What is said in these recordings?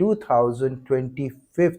2025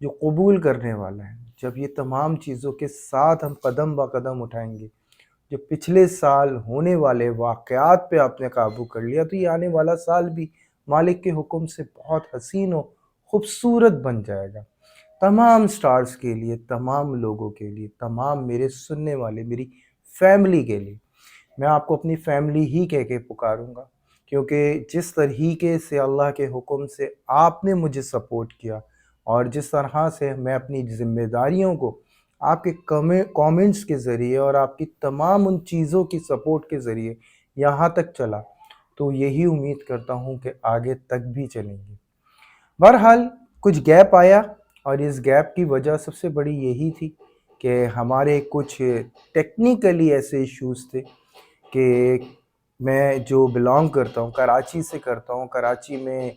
جو قبول کرنے والا ہے۔ جب یہ تمام چیزوں کے ساتھ ہم قدم با قدم اٹھائیں گے، جو پچھلے سال ہونے والے واقعات پہ آپ نے قابو کر لیا، تو یہ آنے والا سال بھی مالک کے حکم سے بہت حسین و خوبصورت بن جائے گا، تمام سٹارز کے لیے، تمام لوگوں کے لیے، تمام میرے سننے والے، میری فیملی کے لیے۔ میں آپ کو اپنی فیملی ہی کہہ کے پکاروں گا، کیونکہ جس طریقے سے اللہ کے حکم سے آپ نے مجھے سپورٹ کیا، اور جس طرح سے میں اپنی ذمہ داریوں کو آپ کے کامنٹس کے ذریعے اور آپ کی تمام ان چیزوں کی سپورٹ کے ذریعے یہاں تک چلا، تو یہی امید کرتا ہوں کہ آگے تک بھی چلیں گے۔ بہرحال کچھ گیپ آیا، اور اس گیپ کی وجہ سب سے بڑی یہی تھی کہ ہمارے کچھ ٹیکنیکلی ایسے ایشوز تھے کہ میں جو بلانگ کرتا ہوں، کراچی سے کرتا ہوں، کراچی میں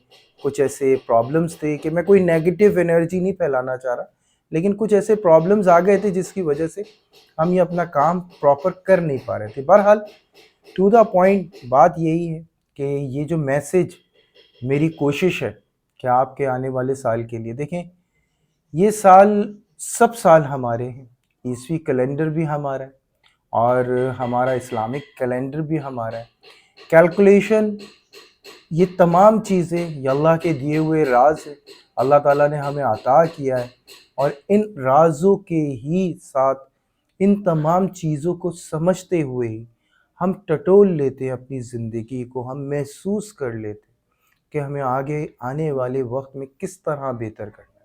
کچھ ایسے پرابلمز تھے کہ میں کوئی نیگیٹو انرجی نہیں پھیلانا چاہ رہا، لیکن کچھ ایسے پرابلمز آ گئے تھے جس کی وجہ سے ہم یہ اپنا کام پراپر کر نہیں پا رہے تھے۔ بہرحال ٹو دا پوائنٹ بات یہی ہے کہ یہ جو میسج میری کوشش ہے کہ آپ کے آنے والے سال کے لیے، دیکھیں یہ سال سب سال ہمارے ہیں، عیسوی کیلنڈر بھی ہمارا ہے اور ہمارا اسلامک کیلنڈر بھی ہمارا ہے، کیلکولیشن، یہ تمام چیزیں یہ اللہ کے دیے ہوئے راز ہیں، اللہ تعالیٰ نے ہمیں عطا کیا ہے، اور ان رازوں کے ہی ساتھ ان تمام چیزوں کو سمجھتے ہوئے ہی ہم ٹٹول لیتے ہیں اپنی زندگی کو، ہم محسوس کر لیتے ہیں کہ ہمیں آگے آنے والے وقت میں کس طرح بہتر کرنا ہے۔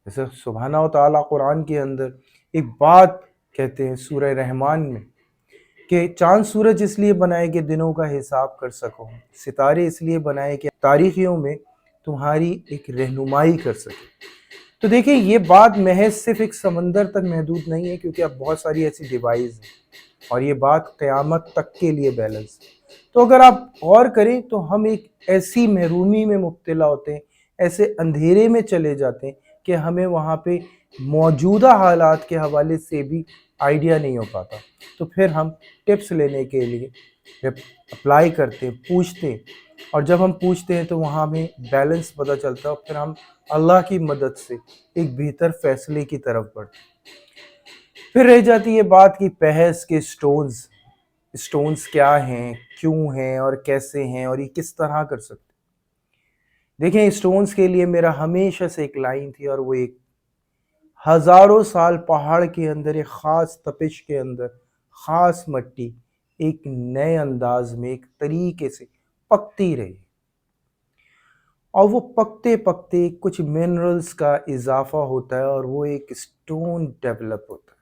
جیسے سبحانہ و تعالیٰ قرآن کے اندر ایک بات کہتے ہیں سورہ رحمان میں کہ چاند سورج اس لیے بنائے کہ دنوں کا حساب کر سکو، ستارے اس لیے بنائے کہ تاریخیوں میں تمہاری ایک رہنمائی کر سکے۔ تو دیکھیں یہ بات محض صرف ایک سمندر تک محدود نہیں ہے، کیونکہ اب بہت ساری ایسی ڈیوائس ہیں، اور یہ بات قیامت تک کے لیے بیلنس ہے۔ تو اگر آپ غور کریں تو ہم ایک ایسی محرومی میں مبتلا ہوتے ہیں، ایسے اندھیرے میں چلے جاتے ہیں کہ ہمیں وہاں پہ موجودہ حالات کے حوالے سے بھی آئیڈیا نہیں ہو پاتا، تو پھر ہم ٹپس لینے کے لیے جب اپلائی کرتے ہیں، پوچھتے ہیں، اور جب ہم پوچھتے ہیں تو وہاں ہمیں بیلنس پتہ چلتا ہے، اور پھر ہم اللہ کی مدد سے ایک بہتر فیصلے کی طرف بڑھتے ہیں۔ پھر رہ جاتی ہے بات کی بحث کے سٹونز کیا ہیں، کیوں ہیں اور کیسے ہیں، اور یہ کس طرح کر سکتے ہیں۔ دیکھیں سٹونز کے لیے میرا ہمیشہ سے ایک لائن تھی، اور وہ ایک ہزاروں سال پہاڑ کے اندر ایک خاص تپش کے اندر خاص مٹی ایک نئے انداز میں ایک طریقے سے پکتی رہی، اور وہ پکتے پکتے کچھ منرلز کا اضافہ ہوتا ہے، اور وہ ایک سٹون ڈیولپ ہوتا ہے،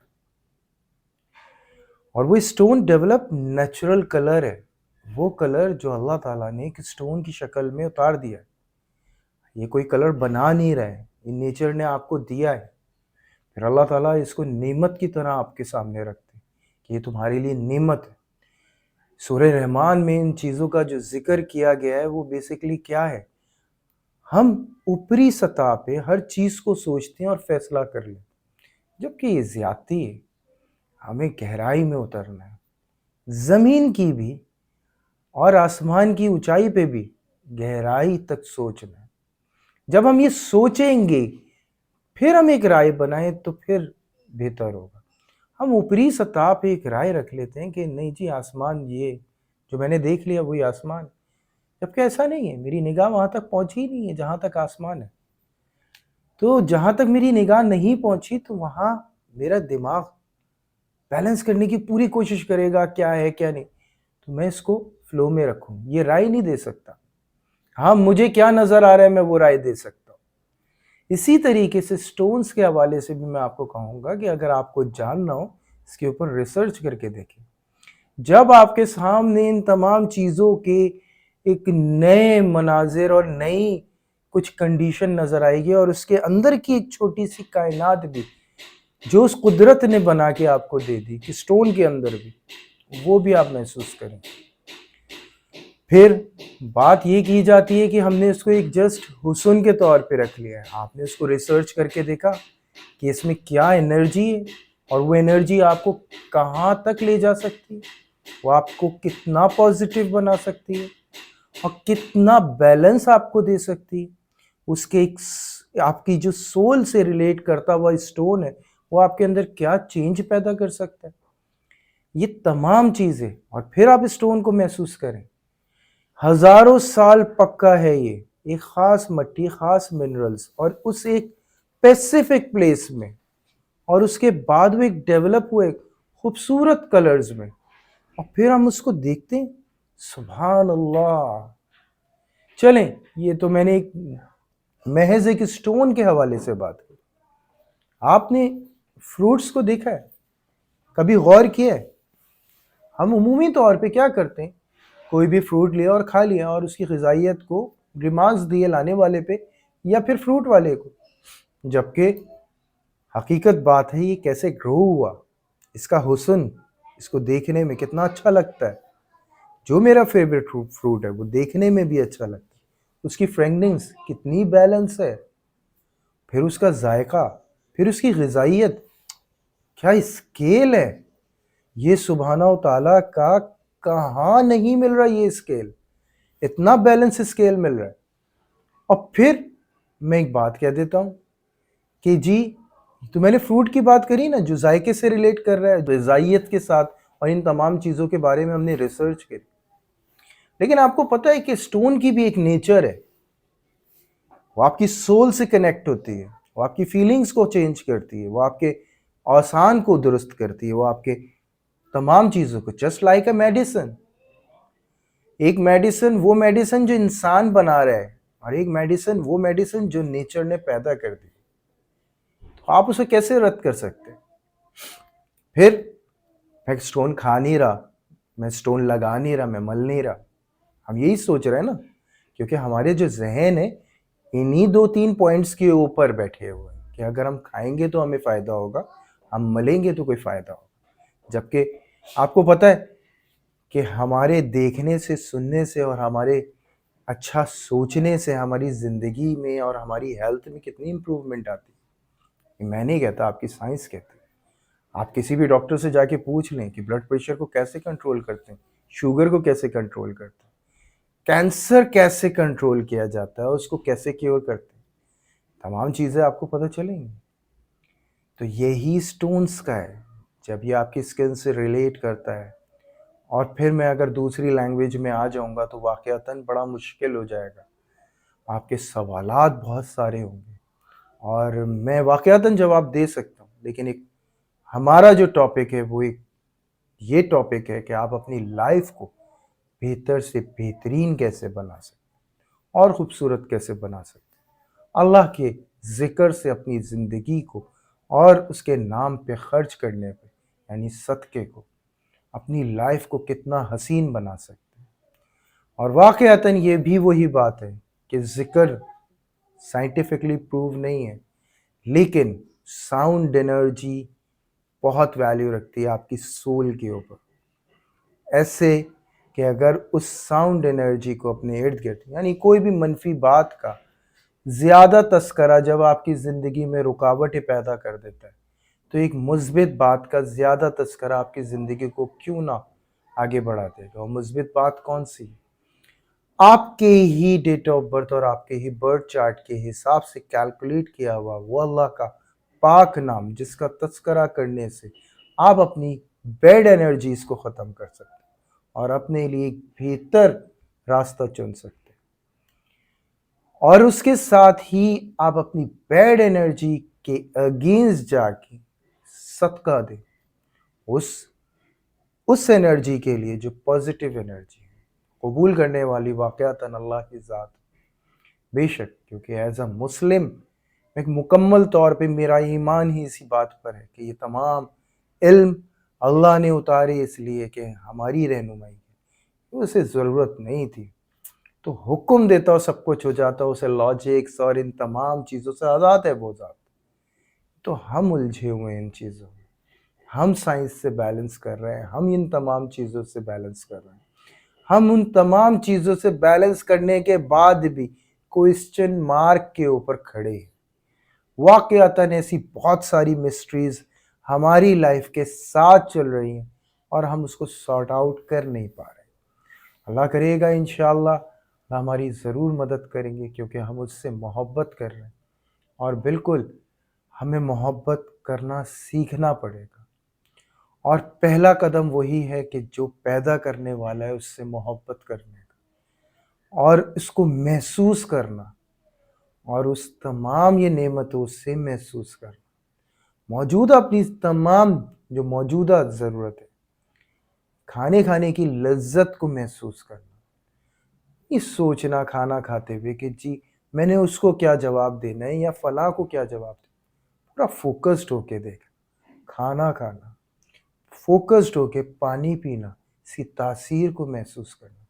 اور وہ سٹون ڈیولپ نیچرل کلر ہے، وہ کلر جو اللہ تعالیٰ نے ایک سٹون کی شکل میں اتار دیا ہے۔ یہ کوئی کلر بنا نہیں رہا ہے، یہ نیچر نے آپ کو دیا ہے، پھر اللہ تعالیٰ اس کو نعمت کی طرح آپ کے سامنے رکھتے ہیں کہ یہ تمہارے لیے نعمت ہے۔ سورہ رحمان میں ان چیزوں کا جو ذکر کیا گیا ہے وہ بیسیکلی کیا ہے؟ ہم اوپری سطح پہ ہر چیز کو سوچتے ہیں اور فیصلہ کر لیتے ہیں، جبکہ یہ زیادتی ہے، ہمیں گہرائی میں اترنا ہے، زمین کی بھی اور آسمان کی اونچائی پہ بھی گہرائی تک سوچنا ہے۔ جب ہم یہ سوچیں گے پھر ہم ایک رائے بنائیں تو پھر بہتر ہوگا۔ ہم اوپری سطح پہ ایک رائے رکھ لیتے ہیں کہ نہیں جی آسمان، یہ جو میں نے دیکھ لیا وہی آسمان، جبکہ ایسا نہیں ہے، میری نگاہ وہاں تک پہنچی نہیں ہے جہاں تک آسمان ہے، تو جہاں تک میری نگاہ نہیں پہنچی تو وہاں میرا دماغ بیلنس کرنے کی پوری کوشش کرے گا کیا ہے کیا نہیں، تو میں اس کو فلو میں رکھوں، یہ رائے نہیں دے سکتا۔ ہاں مجھے کیا نظر آ رہا ہے میں وہ رائے دے سکتا ہوں۔ اسی طریقے سے سٹونز کے حوالے سے بھی میں آپ کو کہوں گا کہ اگر آپ کو جاننا ہو اس کے اوپر ریسرچ کر کے دیکھیں۔ جب آپ کے سامنے ان تمام چیزوں کے ایک نئے مناظر اور نئی کچھ کنڈیشن نظر آئے گی، اور اس کے اندر کی ایک چھوٹی سی کائنات بھی جو اس قدرت نے بنا کے آپ کو دے دی کہ سٹون کے اندر بھی، وہ بھی آپ محسوس کریں۔ پھر بات یہ کی جاتی ہے کہ ہم نے اس کو ایک جسٹ حسن کے طور پہ رکھ لیا ہے، آپ نے اس کو ریسرچ کر کے دیکھا کہ اس میں کیا انرجی ہے، اور وہ انرجی آپ کو کہاں تک لے جا سکتی ہے، وہ آپ کو کتنا پازیٹیو بنا سکتی ہے، اور کتنا بیلنس آپ کو دے سکتی ہے۔ اس کے ایک آپ کی جو سول سے ریلیٹ کرتا ہوا اسٹون ہے وہ آپ کے اندر کیا چینج پیدا کر سکتا ہے. یہ تمام چیزیں، اور پھر آپ اسٹون کو محسوس کریں. ہزاروں سال پکا ہے یہ، ایک خاص مٹی، خاص منرلز، اور اس ایک اسپیسیفک پلیس میں، اور اس کے بعد وہ ایک ڈیولپ ہوئے خوبصورت کلرز میں، اور پھر ہم اس کو دیکھتے ہیں. سبحان اللہ. چلیں، یہ تو میں نے ایک محض ایک اسٹون کے حوالے سے بات کی. آپ نے فروٹس کو دیکھا ہے؟ کبھی غور کیا ہے؟ ہم عمومی طور پہ کیا کرتے ہیں، کوئی بھی فروٹ لیا اور کھا لیا، اور اس کی غذائیت کو ریمارکس دیے لانے والے پہ یا پھر فروٹ والے کو، جبکہ حقیقت بات ہے یہ کیسے گرو ہوا، اس کا حسن، اس کو دیکھنے میں کتنا اچھا لگتا ہے. جو میرا فیوریٹ فروٹ ہے وہ دیکھنے میں بھی اچھا لگتا ہے، اس کی فرینگنس کتنی بیلنس ہے، پھر اس کا ذائقہ، پھر اس کی غذائیت، کیا اسکیل ہے یہ سبحانہ و تعالیٰ کا. کہاں نہیں مل رہا یہ اسکیل، اتنا بیلنس اسکیل مل رہا ہے. اور پھر میں ایک بات کہہ دیتا ہوں کہ جی، تو میں نے فروٹ کی بات کری نا جو ذائقے سے ریلیٹ کر رہا ہے غذائیت کے ساتھ، اور ان تمام چیزوں کے بارے میں ہم نے ریسرچ کری. لیکن آپ کو پتہ ہے کہ اسٹون کی بھی ایک نیچر ہے، وہ آپ کی سول سے کنیکٹ ہوتی ہے، وہ آپ کی فیلنگز کو چینج کرتی ہے، وہ آپ کے اوسان کو درست کرتی ہے، وہ آپ کے تمام چیزوں کو، جسٹ لائک اے میڈیسن. ایک میڈیسن وہ میڈیسن جو انسان بنا رہا ہے، اور ایک میڈیسن وہ میڈیسن جو نیچر نے پیدا کر دی. آپ اسے کیسے رد کر سکتے ہیں؟ پھر میں اسٹون کھا نہیں رہا، میں اسٹون لگا نہیں رہا، میں مل نہیں رہا. ہم یہی سوچ رہے ہیں نا، کیونکہ ہمارے جو ذہن ہے انہی 2-3 پوائنٹس کے اوپر بیٹھے ہوئے ہیں کہ اگر ہم کھائیں گے تو ہمیں فائدہ ہوگا، ہم ملیں گے تو کوئی فائدہ ہوگا. جبکہ آپ کو پتہ ہے کہ ہمارے دیکھنے سے، سننے سے، اور ہمارے اچھا سوچنے سے ہماری زندگی میں اور ہماری ہیلتھ میں کتنی امپروومنٹ آتی ہے. میں نہیں کہتا، آپ کی سائنس کہتی ہے. آپ کسی بھی ڈاکٹر سے جا کے پوچھ لیں کہ بلڈ پریشر کو کیسے کنٹرول کرتے ہیں، شوگر کو کیسے کنٹرول کرتے ہیں، کینسر کیسے کنٹرول کیا جاتا ہے، اس کو کیسے کیور کرتے ہیں، تمام چیزیں آپ کو پتہ چلیں گی. تو یہی سٹونز کا ہے، جب یہ آپ کی اسکن سے ریلیٹ کرتا ہے. اور پھر میں اگر دوسری لینگویج میں آ جاؤں گا تو واقعتاً بڑا مشکل ہو جائے گا، آپ کے سوالات بہت سارے ہوں گے، اور میں واقعتاً جواب دے سکتا ہوں. لیکن ایک ہمارا جو ٹاپک ہے وہ ایک یہ ٹاپک ہے کہ آپ اپنی لائف کو بہتر سے بہترین کیسے بنا سکتے اور خوبصورت کیسے بنا سکتے، اللہ کے ذکر سے اپنی زندگی کو اور اس کے نام پہ خرچ کرنے پہ، یعنی صدقے کو، اپنی لائف کو کتنا حسین بنا سکتے ہیں. اور واقعتاً یہ بھی وہی بات ہے کہ ذکر سائنٹیفکلی پروو نہیں ہے، لیکن ساؤنڈ انرجی بہت ویلیو رکھتی ہے آپ کی سول کے اوپر. ایسے کہ اگر اس ساؤنڈ انرجی کو اپنے ارد گرد، یعنی کوئی بھی منفی بات کا زیادہ تذکرہ جب آپ کی زندگی میں رکاوٹیں پیدا کر دیتا ہے، تو ایک مثبت بات کا زیادہ تذکرہ آپ کی زندگی کو کیوں نہ آگے بڑھا دے گا. اور مثبت بات کون سی؟ آپ کے ہی ڈیٹ آف برتھ اور آپ کے ہی برتھ چارٹ کے حساب سے کیلکولیٹ کیا ہوا وہ اللہ کا پاک نام، جس کا تذکرہ کرنے سے آپ اپنی بیڈ انرجیز کو ختم کر سکتے اور اپنے لیے ایک بہتر راستہ چن سکتے. اور اس کے ساتھ ہی آپ اپنی بیڈ انرجی کے اگینسٹ جا کے صدقہ دیں اس انرجی کے لیے جو پازیٹیو انرجی ہے، قبول کرنے والی واقعتاً اللہ کی ذات. بے شک، کیونکہ ایز اے مسلم ایک مکمل طور پہ میرا ایمان ہی اسی بات پر ہے کہ یہ تمام علم اللہ نے اتارے اس لیے کہ ہماری رہنمائی کی، اسے ضرورت نہیں تھی تو حکم دیتا ہو سب کچھ ہو جاتا، اسے لاجکس اور ان تمام چیزوں سے آزاد ہے وہ ذات. تو ہم الجھے ہوئے ان چیزوں میں، ہم سائنس سے بیلنس کر رہے ہیں، ہم ان تمام چیزوں سے بیلنس کر رہے ہیں. ہم ان تمام چیزوں سے بیلنس کرنے کے بعد بھی کوئسچن مارک کے اوپر کھڑے ہیں. واقعتاً ایسی بہت ساری مسٹریز ہماری لائف کے ساتھ چل رہی ہیں اور ہم اس کو سارٹ آؤٹ کر نہیں پا رہے. اللہ کرے گا انشاءاللہ اللہ ہماری ضرور مدد کریں گے، کیونکہ ہم اس سے محبت کر رہے ہیں. اور بالکل ہمیں محبت کرنا سیکھنا پڑے گا، اور پہلا قدم وہی ہے کہ جو پیدا کرنے والا ہے اس سے محبت کرنے کا، اور اس کو محسوس کرنا، اور اس تمام یہ نعمتوں سے محسوس کرنا، موجودہ اپنی تمام جو موجودہ ضرورت ہے، کھانے کی لذت کو محسوس کرنا، یہ سوچنا کھانا کھاتے ہوئے کہ جی میں نے اس کو کیا جواب دینا ہے یا فلاں کو کیا جواب دینا ہے، پورا فوکسڈ ہو کے دیکھنا، کھانا کھانا، فوکسڈ ہو کے پانی پینا، اس کی تاثیر کو محسوس کرنا،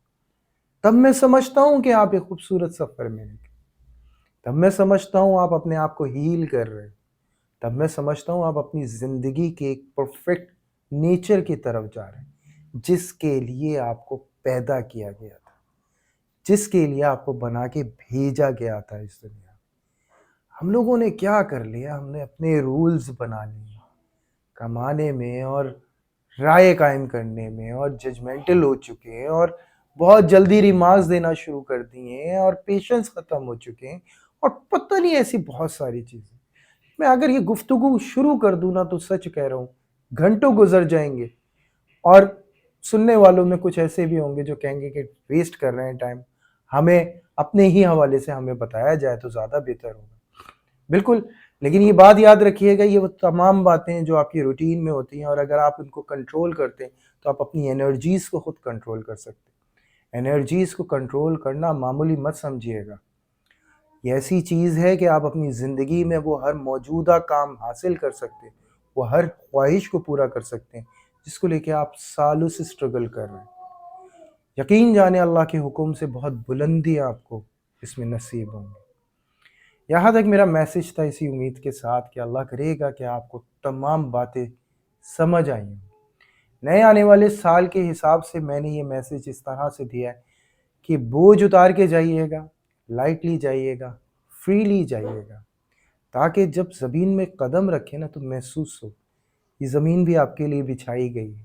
تب میں سمجھتا ہوں کہ آپ ایک خوبصورت سفر میں ہیں، تب میں سمجھتا ہوں آپ اپنے آپ کو ہیل کر رہے ہیں، تب میں سمجھتا ہوں آپ اپنی زندگی کے ایک پرفیکٹ نیچر کی طرف جا رہے ہیں، جس کے لیے آپ کو پیدا کیا گیا تھا، جس کے لیے آپ کو بنا کے بھیجا گیا تھا اس دنیا میں۔ ہم لوگوں نے کیا کر لیا، ہم نے اپنے رولز بنا لیے کمانے میں، اور رائے قائم کرنے میں، اور ججمنٹل ہو چکے ہیں، اور بہت جلدی ریمارکس دینا شروع کر دیے ہیں، اور پیشنس ختم ہو چکے ہیں، اور پتہ نہیں ایسی بہت ساری چیزیں۔ میں اگر یہ گفتگو شروع کر دوں نا تو سچ کہہ رہا ہوں گھنٹوں گزر جائیں گے، اور سننے والوں میں کچھ ایسے بھی ہوں گے جو کہیں گے کہ ویسٹ کر رہے ہیں ٹائم، ہمیں اپنے ہی حوالے سے ہمیں بتایا جائے تو زیادہ بہتر ہوگا۔ بالکل، لیکن یہ بات یاد رکھیے گا، یہ وہ تمام باتیں جو آپ کی روٹین میں ہوتی ہیں، اور اگر آپ ان کو کنٹرول کرتے ہیں تو آپ اپنی انرجیز کو خود کنٹرول کر سکتے ہیں۔ انرجیز کو کنٹرول کرنا معمولی مت سمجھیے گا، یہ ایسی چیز ہے کہ آپ اپنی زندگی میں وہ ہر موجودہ کام حاصل کر سکتے ہیں، وہ ہر خواہش کو پورا کر سکتے ہیں جس کو لے کے آپ سالوں سے اسٹرگل کر رہے ہیں۔ یقین جانے اللہ کے حکم سے بہت بلندی آپ کو اس میں نصیب ہوں گی۔ یہاں تک میرا میسج تھا، اسی امید کے ساتھ کہ اللہ کرے گا کہ آپ کو تمام باتیں سمجھ آئی ہوں۔ نئے آنے والے سال کے حساب سے میں نے یہ میسج اس طرح سے دیا ہے کہ بوجھ اتار کے جائیے گا، لائٹلی جائیے گا، فریلی جائیے گا، تاکہ جب زمین میں قدم رکھے نا تو محسوس ہو یہ زمین بھی آپ کے لیے بچھائی گئی ہے،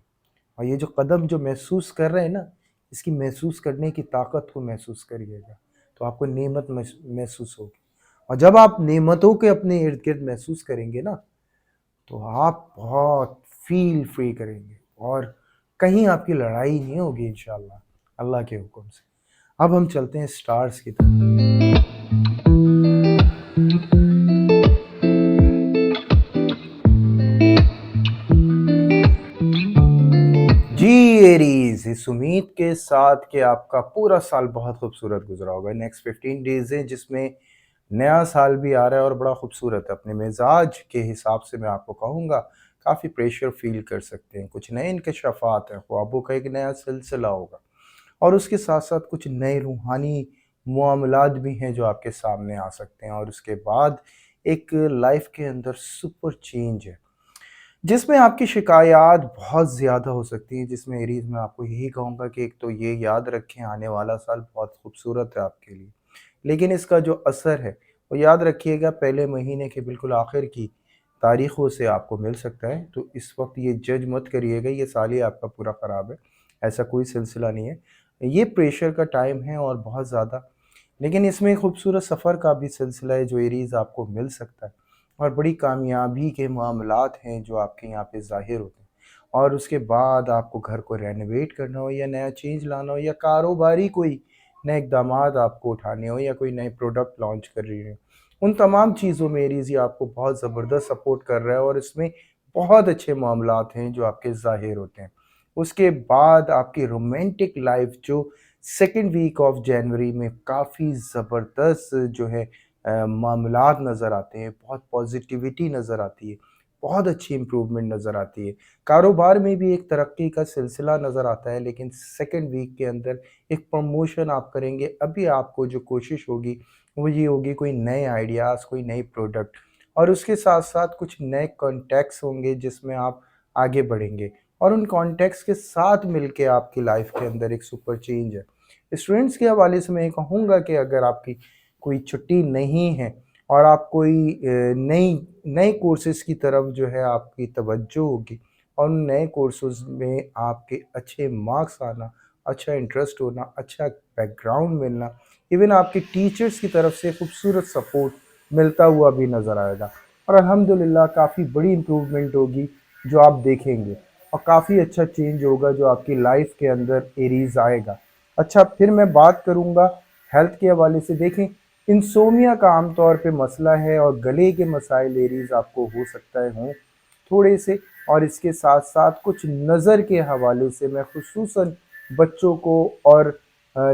اور یہ جو قدم جو محسوس کر رہے ہیں نا، اس کی محسوس کرنے کی طاقت کو محسوس کریے گا تو آپ کو نعمت محسوس ہوگی، اور جب آپ نعمتوں کے اپنے ارد گرد محسوس کریں گے نا تو آپ بہت فیل فری کریں گے، اور کہیں آپ کی لڑائی نہیں ہوگی انشاءاللہ اللہ کے حکم سے۔ اب ہم چلتے ہیں سٹارز کی طرف۔ جی ایریز، اس امید کے ساتھ کہ آپ کا پورا سال بہت خوبصورت گزرا ہوگا۔ نیکسٹ 15 ڈیز ہیں جس میں نیا سال بھی آ رہا ہے اور بڑا خوبصورت ہے۔ اپنے مزاج کے حساب سے میں آپ کو کہوں گا کافی پریشر فیل کر سکتے ہیں، کچھ نئے انکشافات ہیں، خوابوں کا ایک نیا سلسلہ ہوگا، اور اس کے ساتھ ساتھ کچھ نئے روحانی معاملات بھی ہیں جو آپ کے سامنے آ سکتے ہیں، اور اس کے بعد ایک لائف کے اندر سپر چینج ہے جس میں آپ کی شکایات بہت زیادہ ہو سکتی ہیں، جس میں ایریز میں آپ کو یہی کہوں گا کہ ایک تو یہ یاد رکھیں آنے والا سال بہت خوبصورت ہے آپ کے لیے، لیکن اس کا جو اثر ہے وہ یاد رکھیے گا پہلے مہینے کے بالکل آخر کی تاریخوں سے آپ کو مل سکتا ہے، تو اس وقت یہ جج مت کریے گا یہ سال ہی آپ کا پورا خراب ہے، ایسا کوئی سلسلہ نہیں ہے، یہ پریشر کا ٹائم ہے اور بہت زیادہ، لیکن اس میں خوبصورت سفر کا بھی سلسلہ ہے جو ایریز آپ کو مل سکتا ہے، اور بڑی کامیابی کے معاملات ہیں جو آپ کے یہاں پہ ظاہر ہوتے ہیں، اور اس کے بعد آپ کو گھر کو رینویٹ کرنا ہو یا نیا چینج لانا ہو یا کاروباری کوئی نئے اقدامات آپ کو اٹھانے ہو یا کوئی نئے پروڈکٹ لانچ کر رہی ہیں، ان تمام چیزوں میں ایریز یہ آپ کو بہت زبردست سپورٹ کر رہا ہے، اور اس میں بہت اچھے معاملات ہیں جو آپ کے ظاہر ہوتے ہیں۔ اس کے بعد آپ کی رومانٹک لائف جو سیکنڈ ویک آف جنوری میں کافی زبردست جو ہے معاملات نظر آتے ہیں، بہت پازیٹیوٹی نظر آتی ہے، بہت اچھی امپروومنٹ نظر آتی ہے، کاروبار میں بھی ایک ترقی کا سلسلہ نظر آتا ہے، لیکن سیکنڈ ویک کے اندر ایک پروموشن آپ کریں گے، ابھی آپ کو جو کوشش ہوگی وہ یہ ہوگی کوئی نئے آئیڈیاز، کوئی نئی پروڈکٹ، اور اس کے ساتھ ساتھ کچھ نئے کانٹیکٹس ہوں گے جس میں آپ آگے بڑھیں گے، اور ان کانٹیکٹس کے ساتھ مل کے آپ کی لائف کے اندر ایک سپر چینج ہے۔ اسٹوڈنٹس کے حوالے سے میں یہ کہوں گا کہ اگر آپ کی کوئی چھٹی نہیں ہے اور آپ کوئی نئی کورسز کی طرف جو ہے آپ کی توجہ ہوگی، اور ان نئے کورسز میں آپ کے اچھے مارکس آنا، اچھا انٹرسٹ ہونا، اچھا بیک گراؤنڈ ملنا، ایون آپ کے ٹیچرز کی طرف سے خوبصورت سپورٹ ملتا ہوا بھی نظر آئے گا، اور الحمدللہ کافی بڑی امپروومنٹ ہوگی جو آپ دیکھیں گے، اور کافی اچھا چینج ہوگا جو آپ کی لائف کے اندر ایریز آئے گا۔ اچھا، پھر میں بات کروں گا ہیلتھ کے حوالے سے۔ دیکھیں، انسومیا کا عام طور پہ مسئلہ ہے، اور گلے کے مسائل ایریز آپ کو ہو سکتا ہے ہوں تھوڑے سے، اور اس کے ساتھ ساتھ کچھ نظر کے حوالے سے میں خصوصاً بچوں کو اور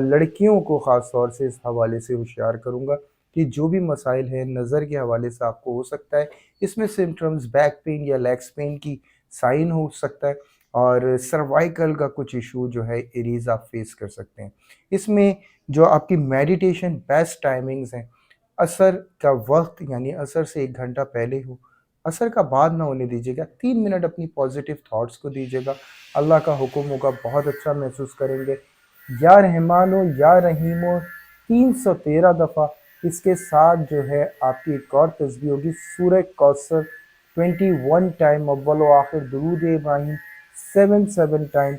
لڑکیوں کو خاص طور سے اس حوالے سے ہوشیار کروں گا کہ جو بھی مسائل ہیں نظر کے حوالے سے آپ کو ہو سکتا ہے، اس میں سمٹمز بیک پین یا لیگس پین کی سائن ہو سکتا ہے، اور سروائیکل کا کچھ ایشو جو ہے ایریز آپ فیس کر سکتے ہیں۔ اس میں جو آپ کی میڈیٹیشن بیسٹ ٹائمنگز ہیں، عصر کا وقت یعنی عصر سے 1 گھنٹہ پہلے ہو، عصر کا بعد نہ ہونے دیجیے گا، 3 منٹ اپنی پازیٹیو تھاٹس کو دیجیے گا، اللہ کا حکم ہوگا، بہت اچھا محسوس کریں گے۔ یا رحمان و یا رحیم و 313 دفعہ، اس کے ساتھ جو ہے آپ کی ایک اور تسبیح ہوگی سورہ کوثر 21 ٹائم، اول و آخر درود ابراہیم 7 ٹائم،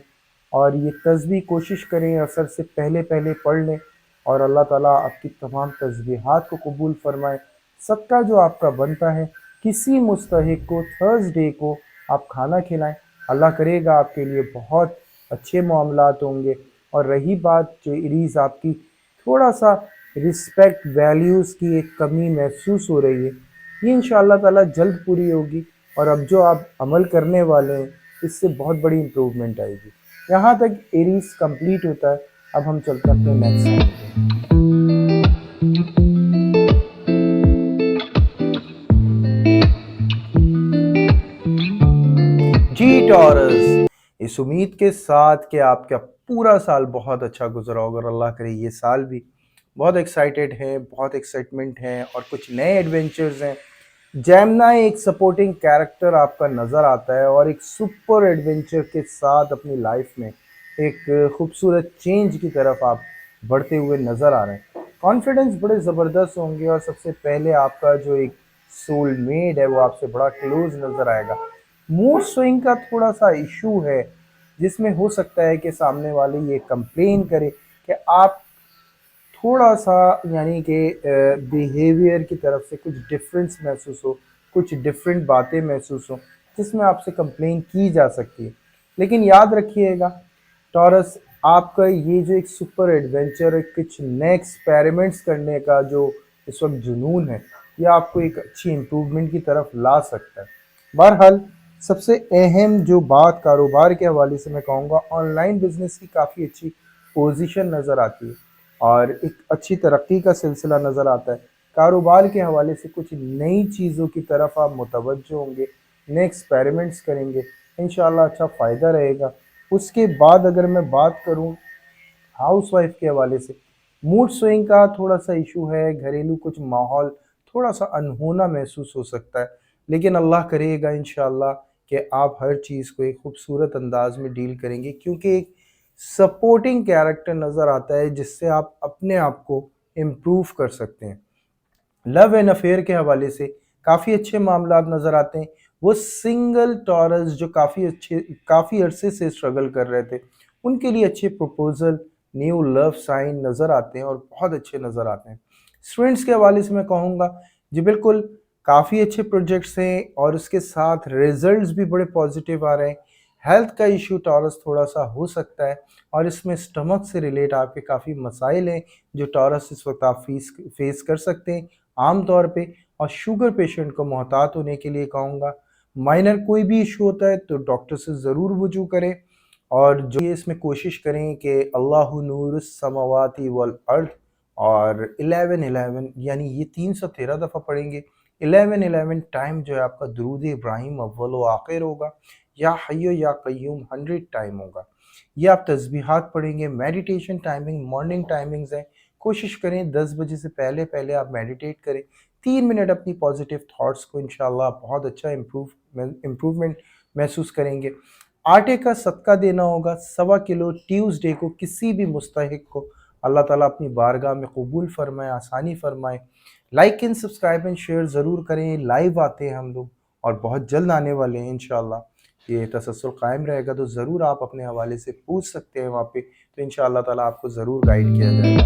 اور یہ تسبیح کوشش کریں عصر سے پہلے پہلے پڑھ لیں، اور اللہ تعالیٰ آپ کی تمام تسبیحات کو قبول فرمائے۔ صدقہ جو آپ کا بنتا ہے، کسی مستحق کو تھرسڈے کو آپ کھانا کھلائیں، اللہ کرے گا آپ کے لیے بہت اچھے معاملات ہوں گے۔ اور رہی بات جو ایریز آپ کی تھوڑا سا رسپیکٹ ویلیوز کی ایک کمی محسوس ہو رہی ہے، یہ انشاءاللہ تعالیٰ جلد پوری ہوگی، اور اب جو آپ عمل کرنے والے ہیں اس سے بہت بڑی امپروومنٹ آئے گی۔ یہاں تک ایریز کمپلیٹ ہوتا ہے، اب ہم چلتے ہیں اپنے نیکسٹ سائن پہ۔ جی ٹورس، اس امید کے ساتھ کہ آپ کا پورا سال بہت اچھا گزرا ہوگا، اور اللہ کرے یہ سال بھی بہت ایکسائٹیڈ ہیں، بہت ایکسائٹمنٹ ہیں، اور کچھ نئے ایڈونچرز ہیں۔ جیمنا ایک سپورٹنگ کیریکٹر آپ کا نظر آتا ہے، اور ایک سپر ایڈونچر کے ساتھ اپنی لائف میں ایک خوبصورت چینج کی طرف آپ بڑھتے ہوئے نظر آ رہے ہیں۔ کانفیڈنس بڑے زبردست ہوں گے، اور سب سے پہلے آپ کا جو ایک سول میٹ ہے وہ آپ سے بڑا کلوز نظر آئے گا۔ موڈ سوئنگ کا تھوڑا سا ایشو ہے، جس میں ہو سکتا ہے کہ سامنے والے یہ کمپلین کرے کہ آپ تھوڑا سا یعنی کہ بیہیویئر کی طرف سے کچھ ڈفرینس محسوس ہو، کچھ ڈفرینٹ باتیں محسوس ہوں، جس میں آپ سے کمپلین کی جا سکتی ہے۔ لیکن یاد رکھیے گا ٹورس، آپ کا یہ جو ایک سپر ایڈونچر ہے، کچھ نئے ایکسپیریمنٹس کرنے کا جو اس وقت جنون ہے، یہ آپ کو ایک اچھی امپروومنٹ کی طرف لا سکتا ہے۔ بہرحال سب سے اہم جو بات کاروبار کے حوالے سے میں کہوں گا، آن لائن بزنس کی کافی اچھی پوزیشن نظر آتی ہے، اور ایک اچھی ترقی کا سلسلہ نظر آتا ہے۔ کاروبار کے حوالے سے کچھ نئی چیزوں کی طرف آپ متوجہ ہوں گے، نئے ایکسپیریمنٹس کریں گے، انشاءاللہ اچھا فائدہ رہے گا۔ اس کے بعد اگر میں بات کروں ہاؤس وائف کے حوالے سے، موڈ سوئنگ کا تھوڑا سا ایشو ہے، گھریلو کچھ ماحول تھوڑا سا انہونا محسوس ہو سکتا ہے، لیکن اللہ کرے گا انشاءاللہ کہ آپ ہر چیز کو ایک خوبصورت انداز میں ڈیل کریں گے، کیونکہ ایک سپورٹنگ کیریکٹر نظر آتا ہے جس سے آپ اپنے آپ کو امپروو کر سکتے ہیں۔ لو اینڈ افیئر کے حوالے سے کافی اچھے معاملات نظر آتے ہیں۔ وہ سنگل ٹورس جو کافی عرصے سے اسٹرگل کر رہے تھے، ان کے لیے اچھے پروپوزل، نیو لو سائن نظر آتے ہیں، اور بہت اچھے نظر آتے ہیں۔ اسٹوڈنٹس کے حوالے سے میں کہوں گا جی بالکل کافی اچھے پروجیکٹس ہیں، اور اس کے ساتھ ریزلٹس بھی بڑے پازیٹیو آ رہے ہیں۔ ہیلتھ کا ایشو ٹورس تھوڑا سا ہو سکتا ہے، اور اس میں اسٹمک سے ریلیٹ آپ کے کافی مسائل ہیں جو ٹورس اس وقت آپ فیس کر سکتے ہیں عام طور پہ، اور شوگر پیشنٹ کو محتاط ہونے کے لیے کہوں گا۔ مائنر کوئی بھی ایشو ہوتا ہے تو ڈاکٹر سے ضرور رجوع کریں، اور جو اس میں کوشش کریں کہ اللہ نور السماوات والارض اور 11 یعنی یہ 313 دفعہ پڑھیں گے۔ 11 ٹائم جو ہے آپ کا درود ابراہیم اول و آخر ہوگا، یا حی یا قیوم 100 ٹائم ہوگا۔ یہ آپ تسبیحات پڑھیں گے۔ میڈیٹیشن ٹائمنگ مارننگ ٹائمنگز ہیں، کوشش کریں 10 بجے سے پہلے پہلے آپ میڈیٹیٹ کریں، 3 منٹ اپنی پازیٹیو تھاٹس کو، انشاءاللہ بہت اچھا امپروومنٹ محسوس کریں گے۔ آٹے کا صدقہ دینا ہوگا 1.25 کلو ٹیوزڈے کو کسی بھی مستحق کو، اللہ تعالیٰ اپنی بارگاہ میں قبول فرمائے، آسانی فرمائے۔ Like and subscribe and share ضرور کریں، لائیو آتے ہیں ہم لوگ، اور بہت جلد آنے والے ہیں انشاءاللہ۔ یہ تسلسل قائم رہے گا تو ضرور آپ اپنے حوالے سے پوچھ سکتے ہیں وہاں پہ، تو انشاءاللہ تعالیٰ آپ کو ضرور گائیڈ کیا جائے گا۔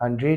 100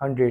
100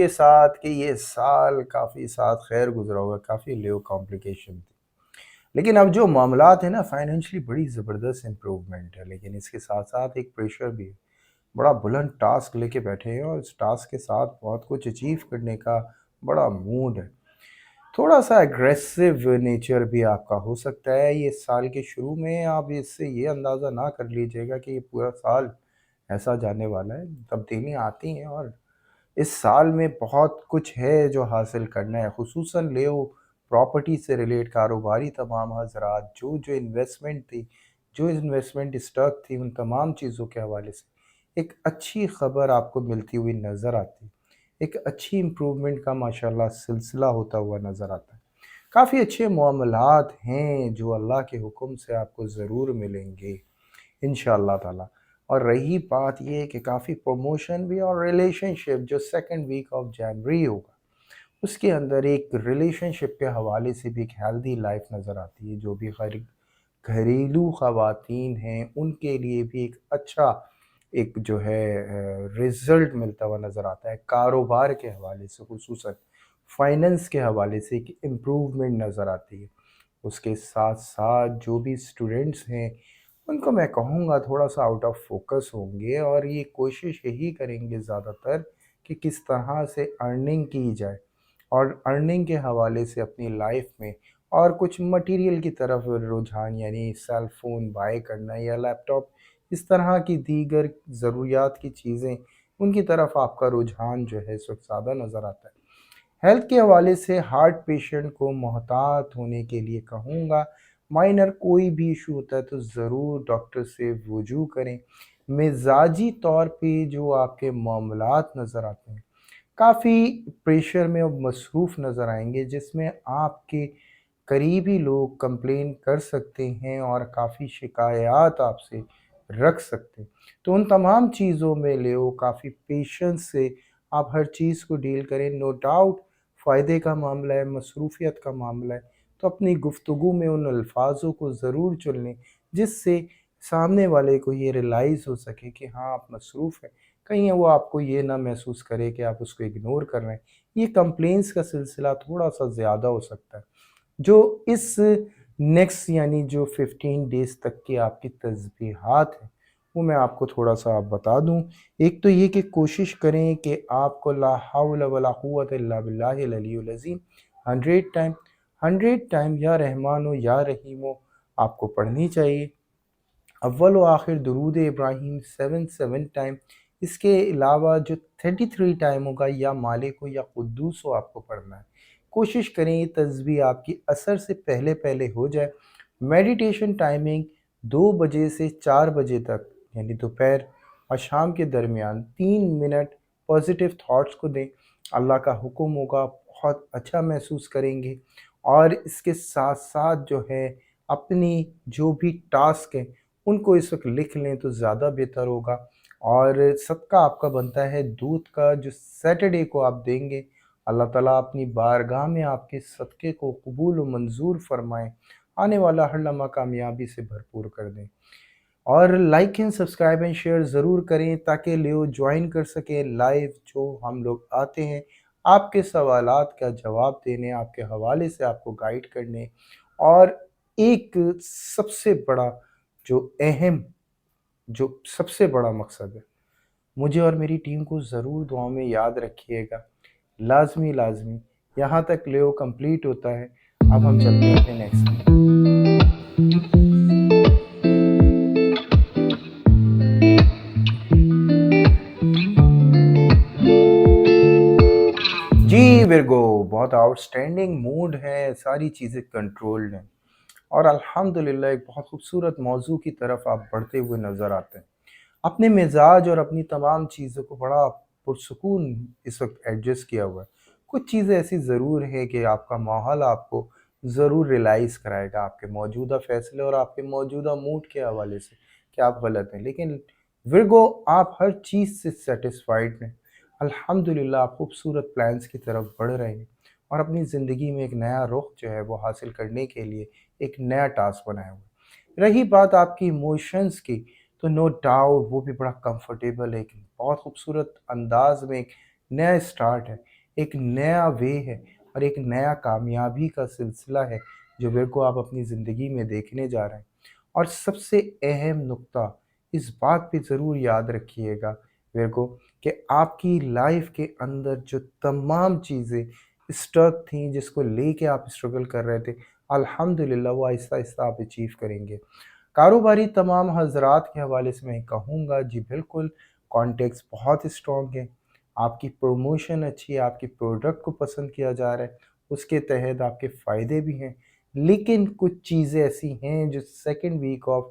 کے ساتھ کہ یہ سال کافی ساتھ خیر گزرا ہوگا، کافی لیو کمپلیکیشن تھی، لیکن اب جو معاملات ہیں نا فائنینشلی بڑی زبردست امپروومنٹ ہے، لیکن اس کے ساتھ ساتھ ایک پریشر بھی ہے، بڑا بلند ٹاسک لے کے بیٹھے ہیں اور اس ٹاسک کے ساتھ بہت کچھ اچیو کرنے کا بڑا موڈ ہے۔ تھوڑا سا اگریسو نیچر بھی آپ کا ہو سکتا ہے یہ سال کے شروع میں، آپ اس سے یہ اندازہ نہ کر لیجئے گا کہ یہ پورا سال ایسا جانے والا ہے، تبدیلیاں آتی ہیں اور اس سال میں بہت کچھ ہے جو حاصل کرنا ہے، خصوصاً لیو پراپرٹی سے ریلیٹ کاروباری تمام حضرات جو انویسٹمنٹ تھی، جو انویسٹمنٹ اسٹاک تھی، ان تمام چیزوں کے حوالے سے ایک اچھی خبر آپ کو ملتی ہوئی نظر آتی ہے، ایک اچھی امپروومنٹ کا ماشاءاللہ سلسلہ ہوتا ہوا نظر آتا ہے۔ کافی اچھے معاملات ہیں جو اللہ کے حکم سے آپ کو ضرور ملیں گے انشاءاللہ تعالی۔ اور رہی بات یہ کہ کافی پروموشن بھی اور ریلیشن شپ جو سیکنڈ ویک آف جنوری ہوگا، اس کے اندر ایک ریلیشن شپ کے حوالے سے بھی ایک ہیلدی لائف نظر آتی ہے، جو بھی گھریلو خواتین ہیں ان کے لیے بھی ایک اچھا ایک جو ہے رزلٹ ملتا ہوا نظر آتا ہے، کاروبار کے حوالے سے خصوصاً فائننس کے حوالے سے ایک امپروومنٹ نظر آتی ہے۔ اس کے ساتھ ساتھ جو بھی اسٹوڈنٹس ہیں ان کو میں کہوں گا تھوڑا سا آؤٹ آف فوکس ہوں گے اور یہ کوشش یہی کریں گے زیادہ تر کہ کس طرح سے ارننگ کی جائے، اور ارننگ کے حوالے سے اپنی لائف میں اور کچھ مٹیریل کی طرف رجحان، یعنی سیل فون بائی کرنا یا لیپ ٹاپ، اس طرح کی دیگر ضروریات کی چیزیں، ان کی طرف آپ کا رجحان جو ہے اس وقت زیادہ نظر آتا ہے۔ ہیلتھ کے حوالے سے ہارٹ پیشنٹ کو محتاط ہونے کے لیے کہوں گا، مائنر کوئی بھی ایشو ہوتا ہے تو ضرور ڈاکٹر سے رجوع کریں۔ مزاجی طور پہ جو آپ کے معاملات نظر آتے ہیں کافی پریشر میں اور مصروف نظر آئیں گے، جس میں آپ کے قریبی لوگ کمپلین کر سکتے ہیں اور کافی شکایات آپ سے رکھ سکتے ہیں، تو ان تمام چیزوں میں لیو کافی پیشنس سے آپ ہر چیز کو ڈیل کریں۔ نو ڈاؤٹ فائدے کا معاملہ ہے، مصروفیت کا معاملہ ہے، تو اپنی گفتگو میں ان الفاظوں کو ضرور چن لیں جس سے سامنے والے کو یہ ریلائز ہو سکے کہ ہاں آپ مصروف ہیں، کہیں وہ آپ کو یہ نہ محسوس کرے کہ آپ اس کو اگنور کر رہے ہیں۔ یہ کمپلینس کا سلسلہ تھوڑا سا زیادہ ہو سکتا ہے، جو اس نیکسٹ یعنی جو 15 ڈیز تک کی آپ کی تسبیحات ہیں وہ میں آپ کو تھوڑا سا بتا دوں۔ ایک تو یہ کہ کوشش کریں کہ آپ کو لا حول ولا قوت الا باللہ العلی العظیم 100 ٹائم یا رحمان و یا رحیم و آپ کو پڑھنی چاہیے۔ اول و آخر درود ابراہیم 7 ٹائم، اس کے علاوہ جو 33 ٹائم ہوگا یا مالک ہو یا قدوس ہو آپ کو پڑھنا ہے۔ کوشش کریں یہ تسبیح آپ کی عصر سے پہلے پہلے ہو جائے۔ میڈیٹیشن ٹائمنگ 2 بجے سے 4 بجے تک، یعنی دوپہر اور شام کے درمیان 3 منٹ پازیٹیو تھاٹس کو دیں، اللہ کا حکم ہوگا، بہت اچھا محسوس کریں گے۔ اور اس کے ساتھ ساتھ جو ہے اپنی جو بھی ٹاسک ہیں ان کو اس وقت لکھ لیں تو زیادہ بہتر ہوگا۔ اور صدقہ آپ کا بنتا ہے دودھ کا، جو سیٹرڈے کو آپ دیں گے، اللہ تعالیٰ اپنی بارگاہ میں آپ کے صدقے کو قبول و منظور فرمائیں، آنے والا ہر لمحہ کامیابی سے بھرپور کر دیں۔ اور like and subscribe and share ضرور کریں تاکہ لیو جوائن کر سکیں لائیو جو ہم لوگ آتے ہیں آپ کے سوالات کا جواب دینے، آپ کے حوالے سے آپ کو گائیڈ کرنے، اور ایک سب سے بڑا جو اہم جو سب سے بڑا مقصد ہے، مجھے اور میری ٹیم کو ضرور دعاؤں میں یاد رکھیے گا، لازمی لازمی۔ یہاں تک لیو کمپلیٹ ہوتا ہے، اب ہم چلتے ہیں اپنے نیکسٹ میں۔ جی ورگو، بہت آؤٹسٹینڈنگ موڈ ہے، ساری چیزیں کنٹرولڈ ہیں اور الحمدللہ ایک بہت خوبصورت موضوع کی طرف آپ بڑھتے ہوئے نظر آتے ہیں۔ اپنے مزاج اور اپنی تمام چیزوں کو بڑا پرسکون اس وقت ایڈجسٹ کیا ہوا ہے۔ کچھ چیزیں ایسی ضرور ہے کہ آپ کا ماحول آپ کو ضرور ریلائز کرائے گا آپ کے موجودہ فیصلے اور آپ کے موجودہ موڈ کے حوالے سے کہ آپ غلط ہیں، لیکن ورگو آپ ہر چیز سے سیٹسفائیڈ ہیں، الحمدللہ آپ خوبصورت پلانز کی طرف بڑھ رہے ہیں اور اپنی زندگی میں ایک نیا رخ جو ہے وہ حاصل کرنے کے لیے ایک نیا ٹاسک بنایا ہوا ہے۔ رہی بات آپ کی ایموشنز کی، تو نو ڈاؤٹ وہ بھی بڑا کمفرٹیبل ہے، ایک بہت خوبصورت انداز میں ایک نیا اسٹارٹ ہے۔ ایک نیا وے ہے اور ایک نیا کامیابی کا سلسلہ ہے جو میرے کو آپ اپنی زندگی میں دیکھنے جا رہے ہیں۔ اور سب سے اہم نقطہ اس بات پہ ضرور یاد رکھیے گا میرے کو کہ آپ کی لائف کے اندر جو تمام چیزیں اسٹرک تھیں جس کو لے کے آپ اسٹرگل کر رہے تھے، الحمدللہ وہ آہستہ آہستہ آپ اچیو کریں گے۔ کاروباری تمام حضرات کے حوالے سے میں کہوں گا جی بالکل کانٹیکس بہت اسٹرانگ ہے، آپ کی پروموشن اچھی ہے، آپ کی پروڈکٹ کو پسند کیا جا رہا ہے، اس کے تحت آپ کے فائدے بھی ہیں، لیکن کچھ چیزیں ایسی ہیں جو سیکنڈ ویک آف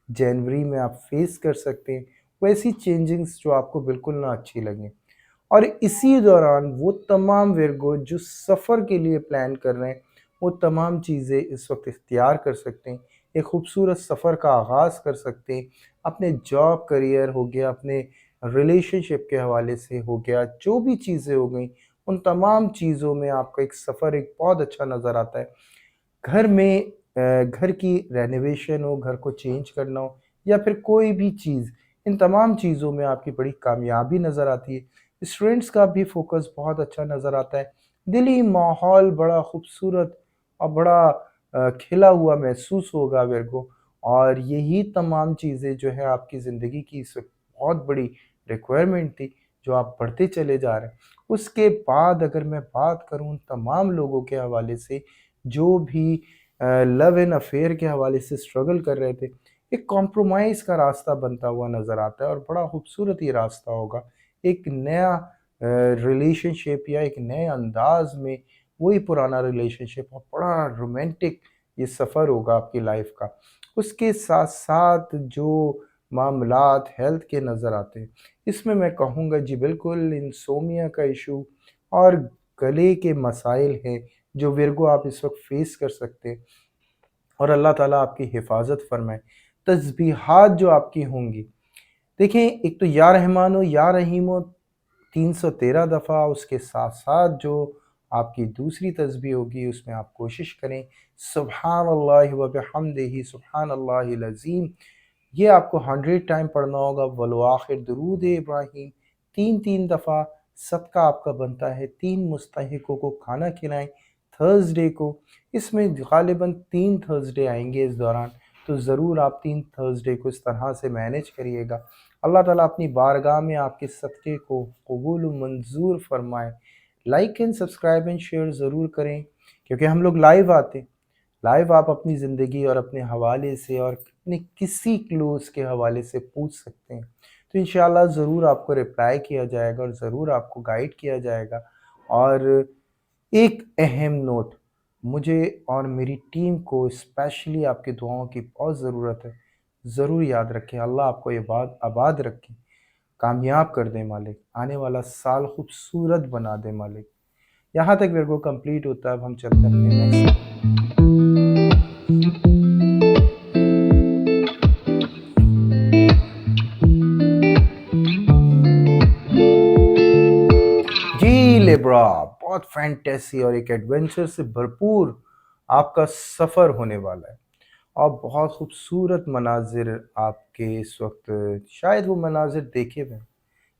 جنوری میں آپ فیس کر سکتے ہیں، وہ ایسی چینجنگز جو آپ کو بالکل نہ اچھی لگیں۔ اور اسی دوران وہ تمام ورگو جو سفر کے لیے پلان کر رہے ہیں وہ تمام چیزیں اس وقت اختیار کر سکتے ہیں، ایک خوبصورت سفر کا آغاز کر سکتے ہیں، اپنے جاب کریئر ہو گیا، اپنے ریلیشن شپ کے حوالے سے ہو گیا، جو بھی چیزیں ہو گئیں ان تمام چیزوں میں آپ کا ایک سفر ایک بہت اچھا نظر آتا ہے۔ گھر میں گھر کی رینویشن ہو، گھر کو چینج کرنا ہو یا پھر کوئی بھی چیز، ان تمام چیزوں میں آپ کی بڑی کامیابی نظر آتی ہے۔ اسٹوڈنٹس کا بھی فوکس بہت اچھا نظر آتا ہے، دلی ماحول بڑا خوبصورت اور بڑا کھلا ہوا محسوس ہوگا میرے کو، اور یہی تمام چیزیں جو ہے آپ کی زندگی کی اس وقت بہت بڑی ریکوائرمنٹ تھی جو آپ پڑھتے چلے جا رہے ہیں۔ اس کے بعد اگر میں بات کروں تمام لوگوں کے حوالے سے جو بھی لو اینڈ افیئر کے حوالے سے اسٹرگل کر رہے تھے، ایک کمپرومائز کا راستہ بنتا ہوا نظر آتا ہے اور بڑا خوبصورت یہ راستہ ہوگا، ایک نیا ریلیشن شپ یا ایک نئے انداز میں وہی پرانا ریلیشن شپ اور بڑا رومانٹک یہ سفر ہوگا آپ کی لائف کا۔ اس کے ساتھ ساتھ جو معاملات ہیلتھ کے نظر آتے ہیں اس میں کہوں گا جی بالکل انسومیا کا ایشو اور گلے کے مسائل ہیں جو ورگو آپ اس وقت فیس کر سکتے ہیں، اور اللہ تعالیٰ آپ کی حفاظت فرمائے۔ تسبیحات جو آپ کی ہوں گی، دیکھیں ایک تو یا رحمان و یا رحیم و 313 دفعہ، اس کے ساتھ ساتھ جو آپ کی دوسری تسبیح ہوگی اس میں آپ کوشش کریں سبحان اللہ و بحمدہ سبحان اللہ العظیم، یہ آپ کو 100 ٹائم پڑھنا ہوگا۔ والآخر درود ابراہیم 3 دفعہ صدقہ آپ کا بنتا ہے، 3 مستحقوں کو کھانا کھلائیں تھرسڈے کو، اس میں غالباً 3 تھرسڈے آئیں گے اس دوران، تو ضرور آپ 3 تھرسڈے کو اس طرح سے مینیج کریے گا۔ اللہ تعالیٰ اپنی بارگاہ میں آپ کے صدقے کو قبول و منظور فرمائے۔ Like and subscribe and share ضرور کریں کیونکہ ہم لوگ لائیو آتے ہیں، لائیو آپ اپنی زندگی اور اپنے حوالے سے اور اپنے کسی کلوز کے حوالے سے پوچھ سکتے ہیں، تو انشاءاللہ ضرور آپ کو رپلائی کیا جائے گا اور ضرور آپ کو گائیڈ کیا جائے گا۔ اور ایک اہم نوٹ، مجھے اور میری ٹیم کو اسپیشلی آپ کی دعاؤں کی بہت ضرورت ہے، ضرور یاد رکھیں، اللہ آپ کو یہ بات آباد رکھیں، کامیاب کر دے مالک، آنے والا سال خوبصورت بنا دے مالک۔ یہاں تک میرے کو کمپلیٹ ہوتا ہے، اب ہم چلتے ہیں اپنے نیکسٹ۔ جی لیبرا بہت فینٹیسی اور ایک ایڈونچر سے بھرپور آپ کا سفر ہونے والا ہے، اور بہت خوبصورت مناظر آپ کے اس وقت شاید وہ مناظر دیکھے ہوئے ہیں،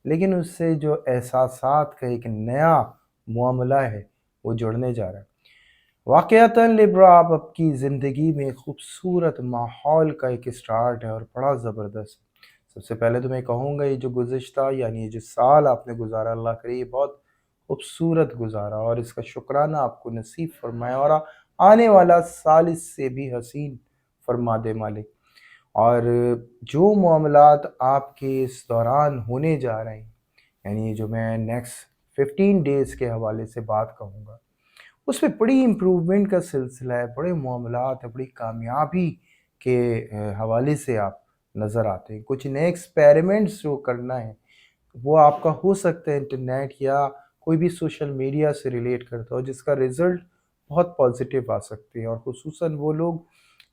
لیکن اس سے جو احساسات کا ایک نیا معاملہ ہے وہ جڑنے جا رہا ہے۔ واقعتاً لیبرا آپ کی زندگی میں ایک خوبصورت ماحول کا ایک اسٹارٹ ہے اور بڑا زبردست۔ سب سے پہلے تو میں کہوں گا یہ جو گزشتہ یعنی یہ جو سال آپ نے گزارا، اللہ کرے یہ بہت خوبصورت گزارا اور اس کا شکرانہ آپ کو نصیب فرمائے، اور آنے والا سال اس سے بھی حسین فرما دے مالک۔ اور جو معاملات آپ کے اس دوران ہونے جا رہے ہیں، یعنی جو میں نیکسٹ 15 ڈیز کے حوالے سے بات کہوں گا، اس میں بڑی امپروومنٹ کا سلسلہ ہے، بڑے معاملات ہیں، بڑی کامیابی کے حوالے سے آپ نظر آتے ہیں۔ کچھ نئے ایکسپیریمنٹس جو کرنا ہے وہ آپ کا ہو سکتا ہے انٹرنیٹ یا کوئی بھی سوشل میڈیا سے ریلیٹ کرتا ہو، جس کا رزلٹ بہت پازیٹیو آ سکتے ہیں، اور خصوصاً وہ لوگ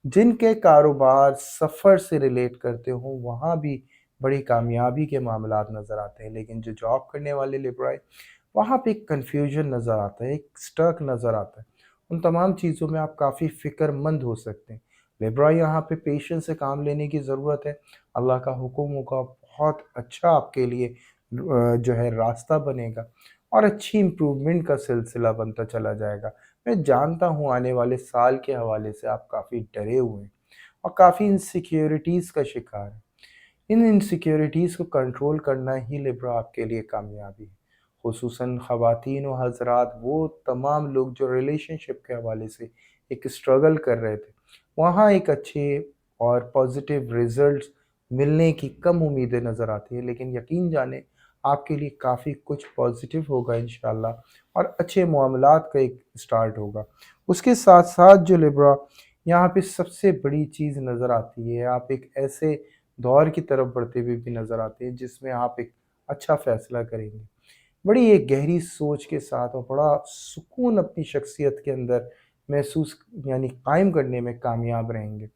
جن کے کاروبار سفر سے ریلیٹ کرتے ہوں وہاں بھی بڑی کامیابی کے معاملات نظر آتے ہیں، لیکن جو جاب کرنے والے لیبرائے وہاں پہ ایک کنفیوژن نظر آتا ہے، ایک سٹرک نظر آتا ہے، ان تمام چیزوں میں آپ کافی فکر مند ہو سکتے ہیں۔ لیبرائے یہاں پہ پیشنس سے کام لینے کی ضرورت ہے، اللہ کا حکم ہوگا، بہت اچھا آپ کے لیے جو ہے راستہ بنے گا، اور اچھی امپروومنٹ کا سلسلہ بنتا چلا جائے گا۔ میں جانتا ہوں آنے والے سال کے حوالے سے آپ کافی ڈرے ہوئے ہیں اور کافی انسیکیورٹیز کا شکار ہیں۔ ان انسیکیورٹیز کو کنٹرول کرنا ہی لبرا آپ کے لیے کامیابی ہے، خصوصاً خواتین و حضرات، وہ تمام لوگ جو ریلیشن شپ کے حوالے سے ایک اسٹرگل کر رہے تھے، وہاں ایک اچھے اور پازیٹیو ریزلٹس ملنے کی کم امیدیں نظر آتی ہیں، لیکن یقین جانیں آپ کے لیے کافی کچھ پازیٹیو ہوگا انشاءاللہ، اور اچھے معاملات کا ایک سٹارٹ ہوگا۔ اس کے ساتھ ساتھ جو لبرا یہاں پہ سب سے بڑی چیز نظر آتی ہے، آپ ایک ایسے دور کی طرف بڑھتے ہوئے بھی نظر آتے ہیں جس میں آپ ایک اچھا فیصلہ کریں گے، بڑی ایک گہری سوچ کے ساتھ، اور بڑا سکون اپنی شخصیت کے اندر محسوس یعنی قائم کرنے میں کامیاب رہیں گے۔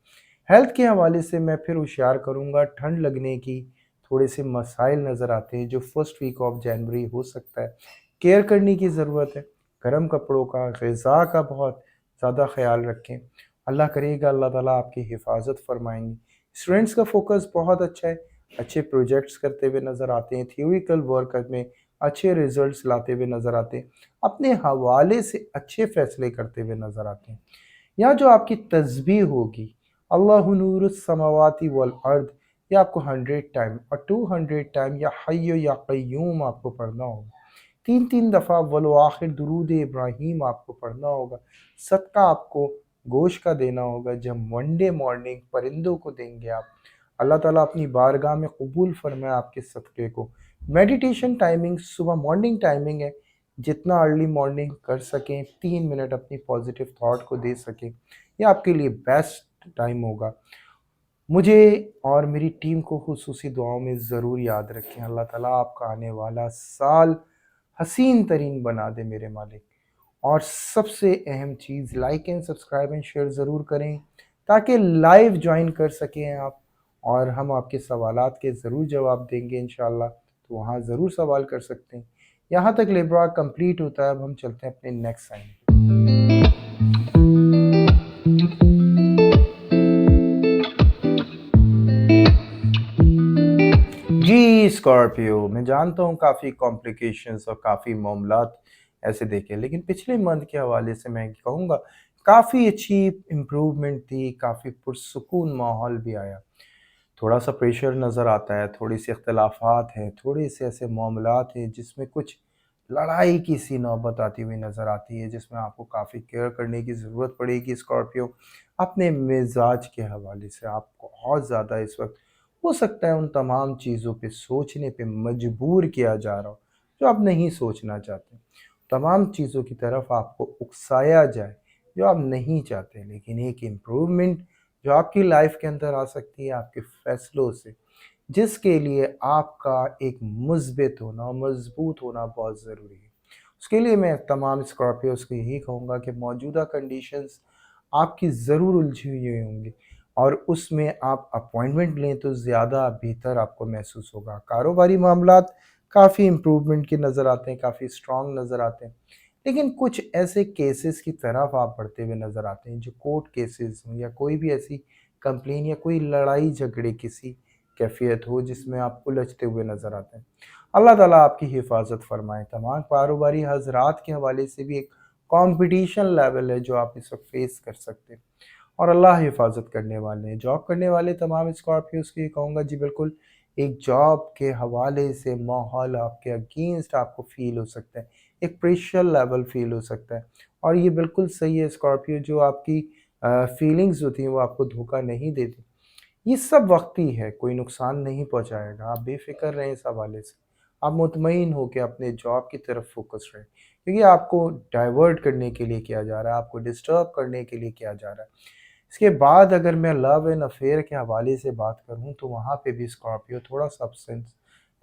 ہیلتھ کے حوالے سے میں پھر ہوشیار کروں گا، ٹھنڈ لگنے کی تھوڑے سے مسائل نظر آتے ہیں جو فرسٹ ویک آف جنوری ہو سکتا ہے، کیئر کرنے کی ضرورت ہے، گرم کپڑوں کا، غذا کا بہت زیادہ خیال رکھیں۔ اللہ کرے گا اللہ تعالیٰ آپ کی حفاظت فرمائیں گے۔ اسٹوڈنٹس کا فوکس بہت اچھا ہے، اچھے پروجیکٹس کرتے ہوئے نظر آتے ہیں، تھیوریکل ورک میں اچھے ریزلٹس لاتے ہوئے نظر آتے ہیں، اپنے حوالے سے اچھے فیصلے کرتے ہوئے نظر آتے ہیں۔ یہاں جو آپ کی تسبیح ہوگی، اللہ نور السماوات والارض، یہ آپ کو 100 ٹائم اور 200 ٹائم یا حی یا قیوم آپ کو پڑھنا ہوگا، تین تین دفعہ ولو آخر درود ابراہیم آپ کو پڑھنا ہوگا۔ صدقہ آپ کو گوشت کا دینا ہوگا، جب منڈے مارننگ پرندوں کو دیں گے آپ، اللہ تعالیٰ اپنی بارگاہ میں قبول فرمائے آپ کے صدقے کو۔ میڈیٹیشن ٹائمنگ صبح مارننگ ٹائمنگ ہے، جتنا ارلی مارننگ کر سکیں، 3 منٹ اپنی پازیٹیو تھاٹ کو دے سکیں، یہ آپ کے لیے بیسٹ ٹائم ہوگا۔ مجھے اور میری ٹیم کو خصوصی دعاؤں میں ضرور یاد رکھیں۔ اللہ تعالیٰ آپ کا آنے والا سال حسین ترین بنا دے میرے مالک۔ اور سب سے اہم چیز، like and subscribe and share ضرور کریں تاکہ لائیو جوائن کر سکیں آپ، اور ہم آپ کے سوالات کے ضرور جواب دیں گے انشاءاللہ، تو وہاں ضرور سوال کر سکتے ہیں۔ یہاں تک لیبرا کمپلیٹ ہوتا ہے، اب ہم چلتے ہیں اپنے نیکسٹ سائن۔ جی اسکارپیو، میں جانتا ہوں کافی کمپلیکیشنز اور کافی معاملات ایسے دیکھے، لیکن پچھلے منتھ کے حوالے سے میں کہوں گا کافی اچھی امپروومنٹ تھی، کافی پرسکون ماحول بھی آیا۔ تھوڑا سا پریشر نظر آتا ہے، تھوڑی سی اختلافات ہیں، تھوڑے سے ایسے معاملات ہیں جس میں کچھ لڑائی کی سی نوبت آتی ہوئی نظر آتی ہے، جس میں آپ کو کافی کیئر کرنے کی ضرورت پڑے گی اسکارپیو۔ اپنے مزاج کے حوالے سے آپ کو بہت زیادہ اس وقت ہو سکتا ہے ان تمام چیزوں پہ سوچنے پہ مجبور کیا جا رہا ہو جو آپ نہیں سوچنا چاہتے، تمام چیزوں کی طرف آپ کو اکسایا جائے جو آپ نہیں چاہتے، لیکن ایک امپروومنٹ جو آپ کی لائف کے اندر آ سکتی ہے آپ کے فیصلوں سے، جس کے لیے آپ کا ایک مثبت ہونا، مضبوط ہونا بہت ضروری ہے۔ اس کے لیے میں تمام اسکارپیوز کو یہی کہوں گا کہ موجودہ کنڈیشنز آپ کی ضرور الجھی ہوئی ہوں گی، اور اس میں آپ اپوائنٹمنٹ لیں تو زیادہ بہتر آپ کو محسوس ہوگا۔ کاروباری معاملات کافی امپروومنٹ کے نظر آتے ہیں، کافی اسٹرانگ نظر آتے ہیں، لیکن کچھ ایسے کیسز کی طرف آپ بڑھتے ہوئے نظر آتے ہیں جو کورٹ کیسز ہوں، یا کوئی بھی ایسی کمپلین یا کوئی لڑائی جھگڑے کسی کیفیت ہو جس میں آپ الجھتے ہوئے نظر آتے ہیں۔ اللہ تعالیٰ آپ کی حفاظت فرمائے۔ تمام کاروباری حضرات کے حوالے سے بھی ایک کمپٹیشن لیول ہے جو آپ اس وقت فیس کر سکتے ہیں، اور اللہ حفاظت کرنے والے ہیں۔ جاب کرنے والے تمام اسکارپیوز کو یہ کہوں گا، جی بالکل، ایک جاب کے حوالے سے ماحول آپ کے اگینسٹ آپ کو فیل ہو سکتا ہے، ایک پریشر لیول فیل ہو سکتا ہے، اور یہ بالکل صحیح ہے اسکارپیو، جو آپ کی فیلنگز ہوتی ہیں وہ آپ کو دھوکہ نہیں دیتی، یہ سب وقتی ہے، کوئی نقصان نہیں پہنچائے گا، آپ بے فکر رہیں اس حوالے سے، آپ مطمئن ہو کہ اپنے جاب کی طرف فوکس رہیں، کیونکہ آپ کو ڈائیورٹ کرنے کے لیے کیا جا رہا ہے، آپ کو ڈسٹرب کرنے کے لیے کیا جا رہا ہے۔ اس کے بعد اگر میں لو اینڈ افیئر کے حوالے سے بات کروں تو وہاں پہ بھی اسکارپیو تھوڑا سا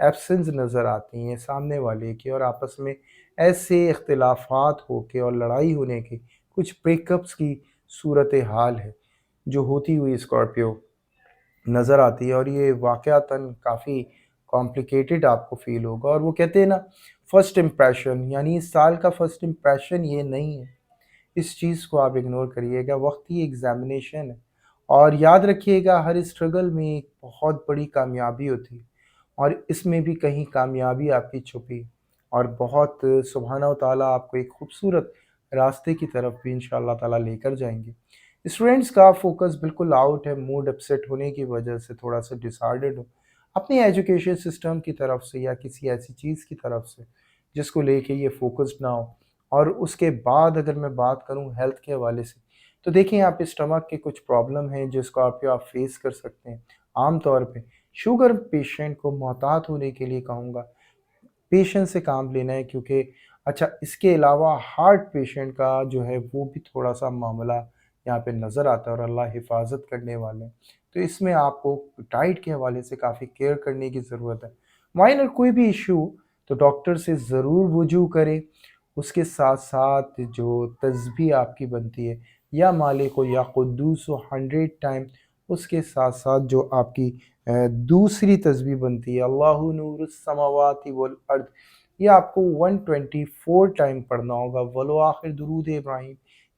ایبسنس نظر آتی ہیں سامنے والے کی، اور آپس میں ایسے اختلافات ہو کے اور لڑائی ہونے کی، کچھ بریک اپس کی صورتحال ہے جو ہوتی ہوئی اسکارپیو نظر آتی ہے، اور یہ واقعتاً کافی کمپلیکیٹڈ آپ کو فیل ہوگا۔ اور وہ کہتے ہیں نا، فرسٹ امپریشن، یعنی اس سال کا فرسٹ امپریشن یہ نہیں ہے، اس چیز کو آپ اگنور کریے گا، وقت ہی ایگزامینیشن ہے، اور یاد رکھیے گا ہر اسٹرگل میں ایک بہت بڑی کامیابی ہوتی ہے، اور اس میں بھی کہیں کامیابی آپ کی چھپی۔ اور بہت سبحانہ و تعالیٰ آپ کو ایک خوبصورت راستے کی طرف بھی انشاءاللہ تعالیٰ لے کر جائیں گے۔ اسٹوڈنٹس کا فوکس بالکل آؤٹ ہے، موڈ اپسیٹ ہونے کی وجہ سے تھوڑا سا ڈسہارڈڈ ہو اپنی ایجوکیشن سسٹم کی طرف سے یا کسی ایسی چیز کی طرف سے جس کو لے کے یہ فوکسڈ نہ ہو۔ اور اس کے بعد اگر میں بات کروں ہیلتھ کے حوالے سے، تو دیکھیں آپ اسٹمک کے کچھ پرابلم ہیں جس کو آپ فیس کر سکتے ہیں۔ عام طور پہ شوگر پیشنٹ کو محتاط ہونے کے لیے کہوں گا، پیشنس سے کام لینا ہے، کیونکہ اچھا اس کے علاوہ ہارٹ پیشنٹ کا جو ہے وہ بھی تھوڑا سا معاملہ یہاں پہ نظر آتا ہے، اور اللہ حفاظت کرنے والے ہیں، تو اس میں آپ کو ڈائٹ کے حوالے سے کافی کیئر کرنے کی ضرورت ہے۔ مائنر کوئی بھی ایشو تو ڈاکٹر سے ضرور رجوع کرے، اس کے ساتھ ساتھ جو تسبیح آپ کی بنتی ہے یا مالک و یا قدوس و 100 ٹائم، اس کے ساتھ ساتھ جو آپ کی دوسری تسبیح بنتی ہے اللہ نور السماوات والارض، یہ آپ کو 124 ٹائم پڑھنا ہوگا، ولو آخر درود ابراہیم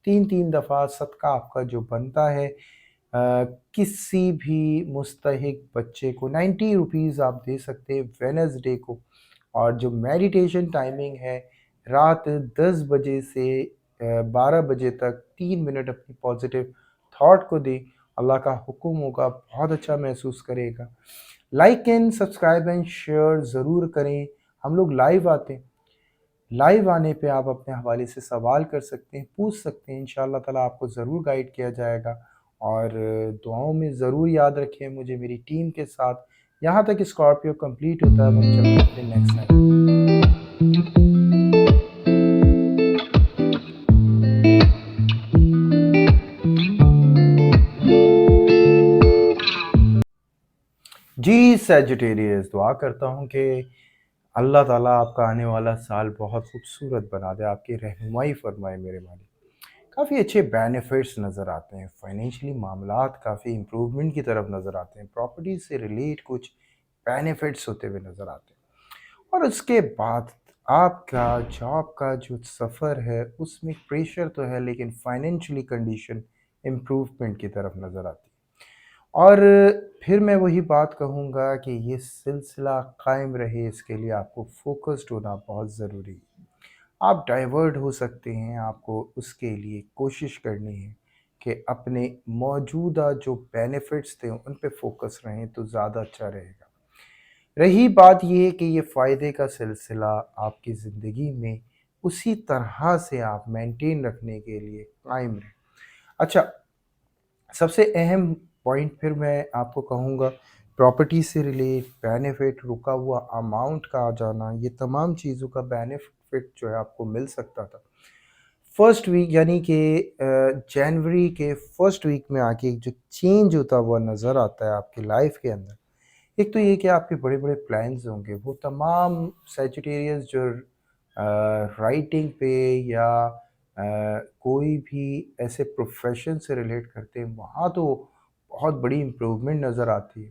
3 دفعہ صدقہ آپ کا جو بنتا ہے۔ کسی بھی مستحق بچے کو 90 روپیز آپ دے سکتے ہیں وینسڈے کو، اور جو میڈیٹیشن ٹائمنگ ہے رات 10 بجے سے 12 بجے تک 3 منٹ اپنی پازیٹیو تھاٹ کو دیں، اللہ کا حکم ہوگا، بہت اچھا محسوس کرے گا۔ Like and subscribe and share ضرور کریں۔ ہم لوگ لائیو آتے ہیں، لائیو آنے پہ آپ اپنے حوالے سے سوال کر سکتے ہیں، پوچھ سکتے ہیں، انشاءاللہ تعالیٰ آپ کو ضرور گائیڈ کیا جائے گا۔ اور دعاؤں میں ضرور یاد رکھیں مجھے میری ٹیم کے ساتھ، یہاں تک اسکارپیو کمپلیٹ ہوتا ہے، ہم چلتے ہیں نیکسٹ ٹائم۔ جی سیجیٹیریس، دعا کرتا ہوں کہ اللہ تعالیٰ آپ کا آنے والا سال بہت خوبصورت بنا دے، آپ کی رہنمائی فرمائے میرے مالک۔ کافی اچھے بینیفٹس نظر آتے ہیں، فائنینشلی معاملات کافی امپروومنٹ کی طرف نظر آتے ہیں، پراپرٹی سے ریلیٹ کچھ بینیفٹس ہوتے ہوئے نظر آتے ہیں۔ اور اس کے بعد آپ کا جاب کا جو سفر ہے اس میں پریشر تو ہے، لیکن فائنینشلی کنڈیشن امپروومنٹ کی طرف نظر آتی ہے۔ اور پھر میں وہی بات کہوں گا کہ یہ سلسلہ قائم رہے، اس کے لیے آپ کو فوکسڈ ہونا بہت ضروری ہے۔ آپ ڈائیورٹ ہو سکتے ہیں، آپ کو اس کے لیے کوشش کرنی ہے کہ اپنے موجودہ جو بینیفٹس تھے ان پہ فوکس رہیں تو زیادہ اچھا رہے گا۔ رہی بات یہ کہ یہ فائدے کا سلسلہ آپ کی زندگی میں اسی طرح سے آپ مینٹین رکھنے کے لیے قائم رہیں۔ اچھا، سب سے اہم پوائنٹ پھر میں آپ کو کہوں گا، پراپرٹی سے ریلیٹ بینیفٹ، رکا ہوا اماؤنٹ کا آ جانا، یہ تمام چیزوں کا بینیفٹ جو ہے آپ کو مل سکتا تھا فرسٹ ویک، یعنی کہ جنوری کے فرسٹ ویک میں آ کے جو چینج ہوتا ہوا نظر آتا ہے آپ کی لائف کے اندر۔ ایک تو یہ کہ آپ کے بڑے بڑے پلانز ہوں گے، وہ تمام سیجیٹیریس جو رائٹنگ پہ یا کوئی بھی ایسے پروفیشن سے ریلیٹ کرتے ہیں وہاں تو بہت بڑی امپروومنٹ نظر آتی ہے۔